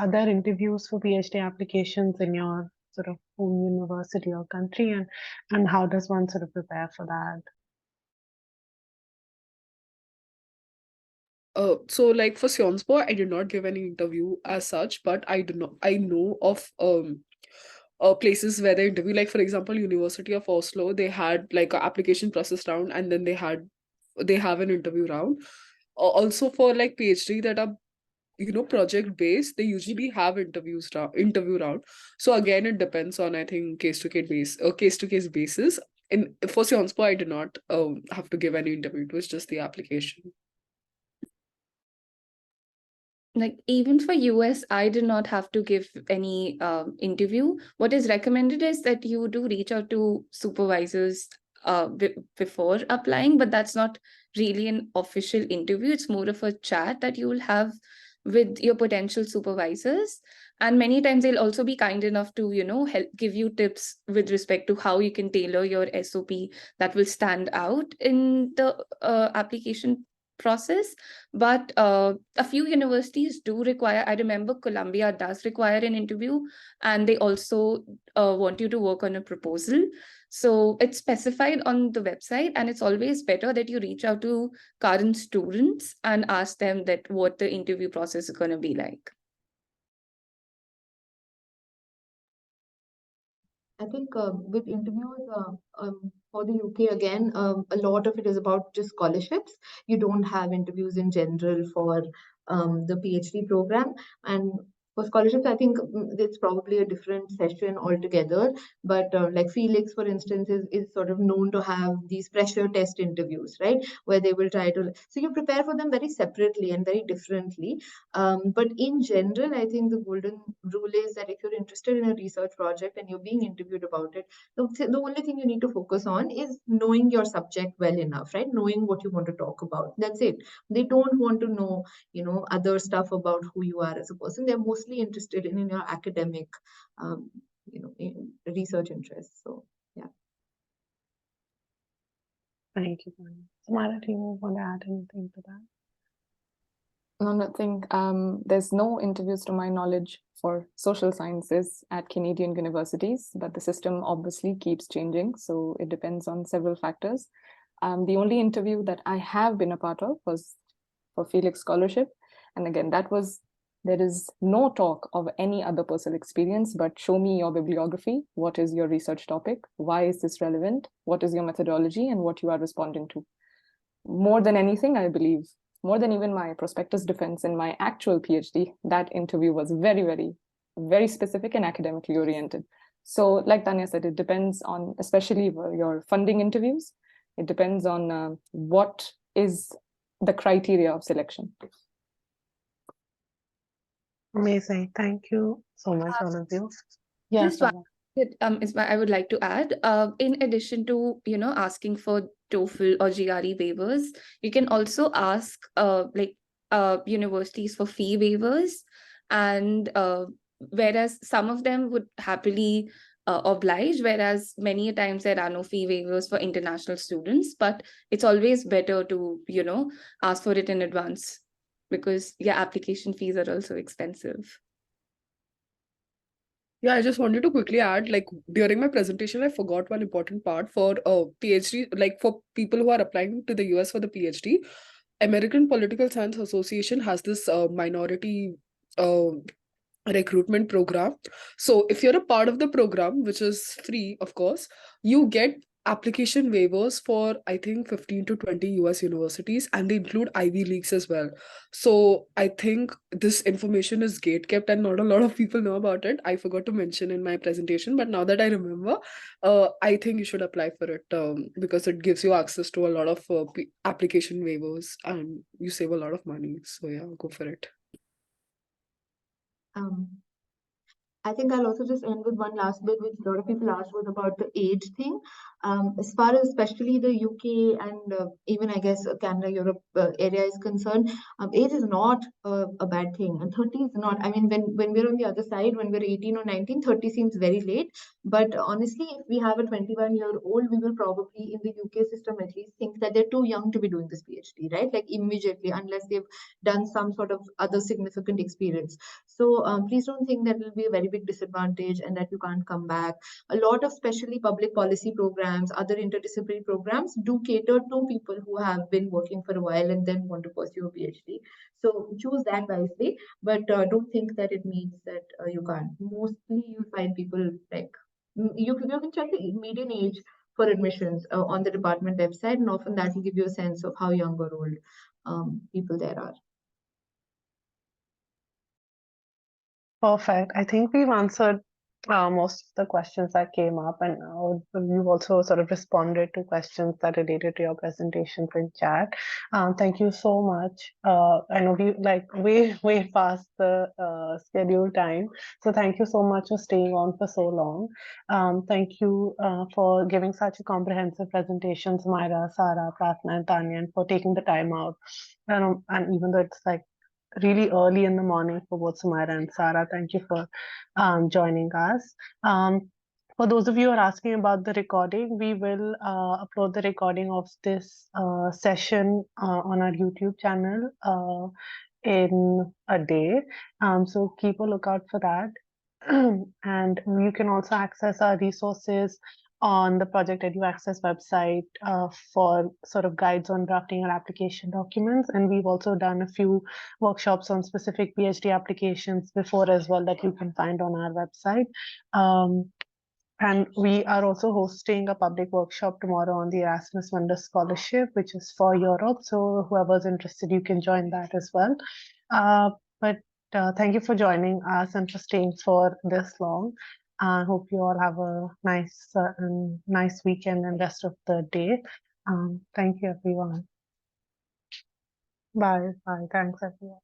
there interviews for PhD applications in your sort of home university or country, and how does one sort of prepare for that? So like for Sionspor, I did not give any interview as such, but I know of places where they interview, like for example, University of Oslo, they had like an application process round, and then they have an interview round. Also for like PhD that are project based, they usually have interview round. So again, it depends on, I think, case to case basis. And for Sionspor, I did not have to give any interview. It was just the application. Like even for US, I did not have to give any interview. What is recommended is that you do reach out to supervisors before applying, but that's not really an official interview. It's more of a chat that you will have with your potential supervisors. And many times they'll also be kind enough to, help give you tips with respect to how you can tailor your SOP that will stand out in the application process. But a few universities do require, I remember Columbia does require an interview, and they also want you to work on a proposal. So it's specified on the website, and it's always better that you reach out to current students and ask them that what the interview process is going to be like. I think with interviews for the UK, again, a lot of it is about just scholarships. You don't have interviews in general for the PhD program. And for scholarships, I think it's probably a different session altogether. But like Felix, for instance, is sort of known to have these pressure test interviews, right? Where they will try to, so you prepare for them very separately and very differently. But in general, I think the golden rule is that if you're interested in a research project and you're being interviewed about it, the only thing you need to focus on is knowing your subject well enough, right? Knowing what you want to talk about. That's it. They don't want to know, other stuff about who you are as a person. They're mostly interested in your academic, research interests. So, yeah. Thank you. Sumaira, do you want to add anything to that? No, nothing. There's no interviews to my knowledge for social sciences at Canadian universities, but the system obviously keeps changing. So it depends on several factors. The only interview that I have been a part of was for Felix Scholarship. And again, there is no talk of any other personal experience, but show me your bibliography. What is your research topic? Why is this relevant? What is your methodology and what you are responding to? More than anything, I believe, more than even my prospectus defense in my actual PhD, that interview was very, very, very specific and academically oriented. So like Taanya said, it depends on, especially your funding interviews, it depends on what is the criteria of selection. Amazing. Thank you so much, all of you. Yes, Just one is I would like to add, in addition to, asking for TOEFL or GRE waivers, you can also ask universities for fee waivers. And whereas some of them would happily oblige, whereas many times there are no fee waivers for international students, but it's always better to, ask for it in advance. because yeah, application fees are also expensive. Yeah, I just wanted to quickly add, like during my presentation, I forgot one important part for PhD, like for people who are applying to the US for the PhD. American Political Science Association has this minority recruitment program. So if you're a part of the program, which is free, of course, you get application waivers for I think 15 to 20 US universities, and they include Ivy Leagues as well. So I think this information is gate kept and not a lot of people know about it. I forgot to mention in my presentation, but now that I remember, I think you should apply for it because it gives you access to a lot of application waivers and you save a lot of money. So yeah, go for it. I think I'll also just end with one last bit, which a lot of people asked, was about the age thing. As far as especially the UK and even I guess Canada, Europe area is concerned, age is not a bad thing. And 30 is not, I mean, when we're on the other side, when we're 18 or 19, 30 seems very late. But honestly, if we have a 21-year-old, we will probably, in the UK system at least, think that they're too young to be doing this PhD, right? Like immediately, unless they've done some sort of other significant experience. So please don't think that will be a very big disadvantage and that you can't come back. A lot of especially public policy programs, other interdisciplinary programs do cater to people who have been working for a while and then want to pursue a PhD. So choose that wisely, but don't think that it means that you can't. Mostly you'll find people like, you can check the median age for admissions on the department website, and often that will give you a sense of how young or old people there are. Perfect. I think we've answered most of the questions that came up, and you've also sort of responded to questions that related to your presentations in chat. Thank you so much. I know we like way past the scheduled time, so thank you so much for staying on for so long. Thank you for giving such a comprehensive presentation, Sumaira, Sara, Prarthna, and Taanya, and for taking the time out. And even though it's like really early in the morning for both Sumaira and Sara, thank you for joining us. For those of you who are asking about the recording, we will upload the recording of this session on our YouTube channel in a day. So keep a lookout for that. And you can also access our resources on the Project EduAccess website for sort of guides on drafting your application documents. And we've also done a few workshops on specific PhD applications before as well that you can find on our website. And we are also hosting a public workshop tomorrow on the Erasmus Wonder Scholarship, which is for Europe. So whoever's interested, you can join that as well. But thank you for joining us and for staying for this long. I hope you all have a nice weekend and rest of the day. Thank you, everyone. Bye. Bye. Thanks, everyone.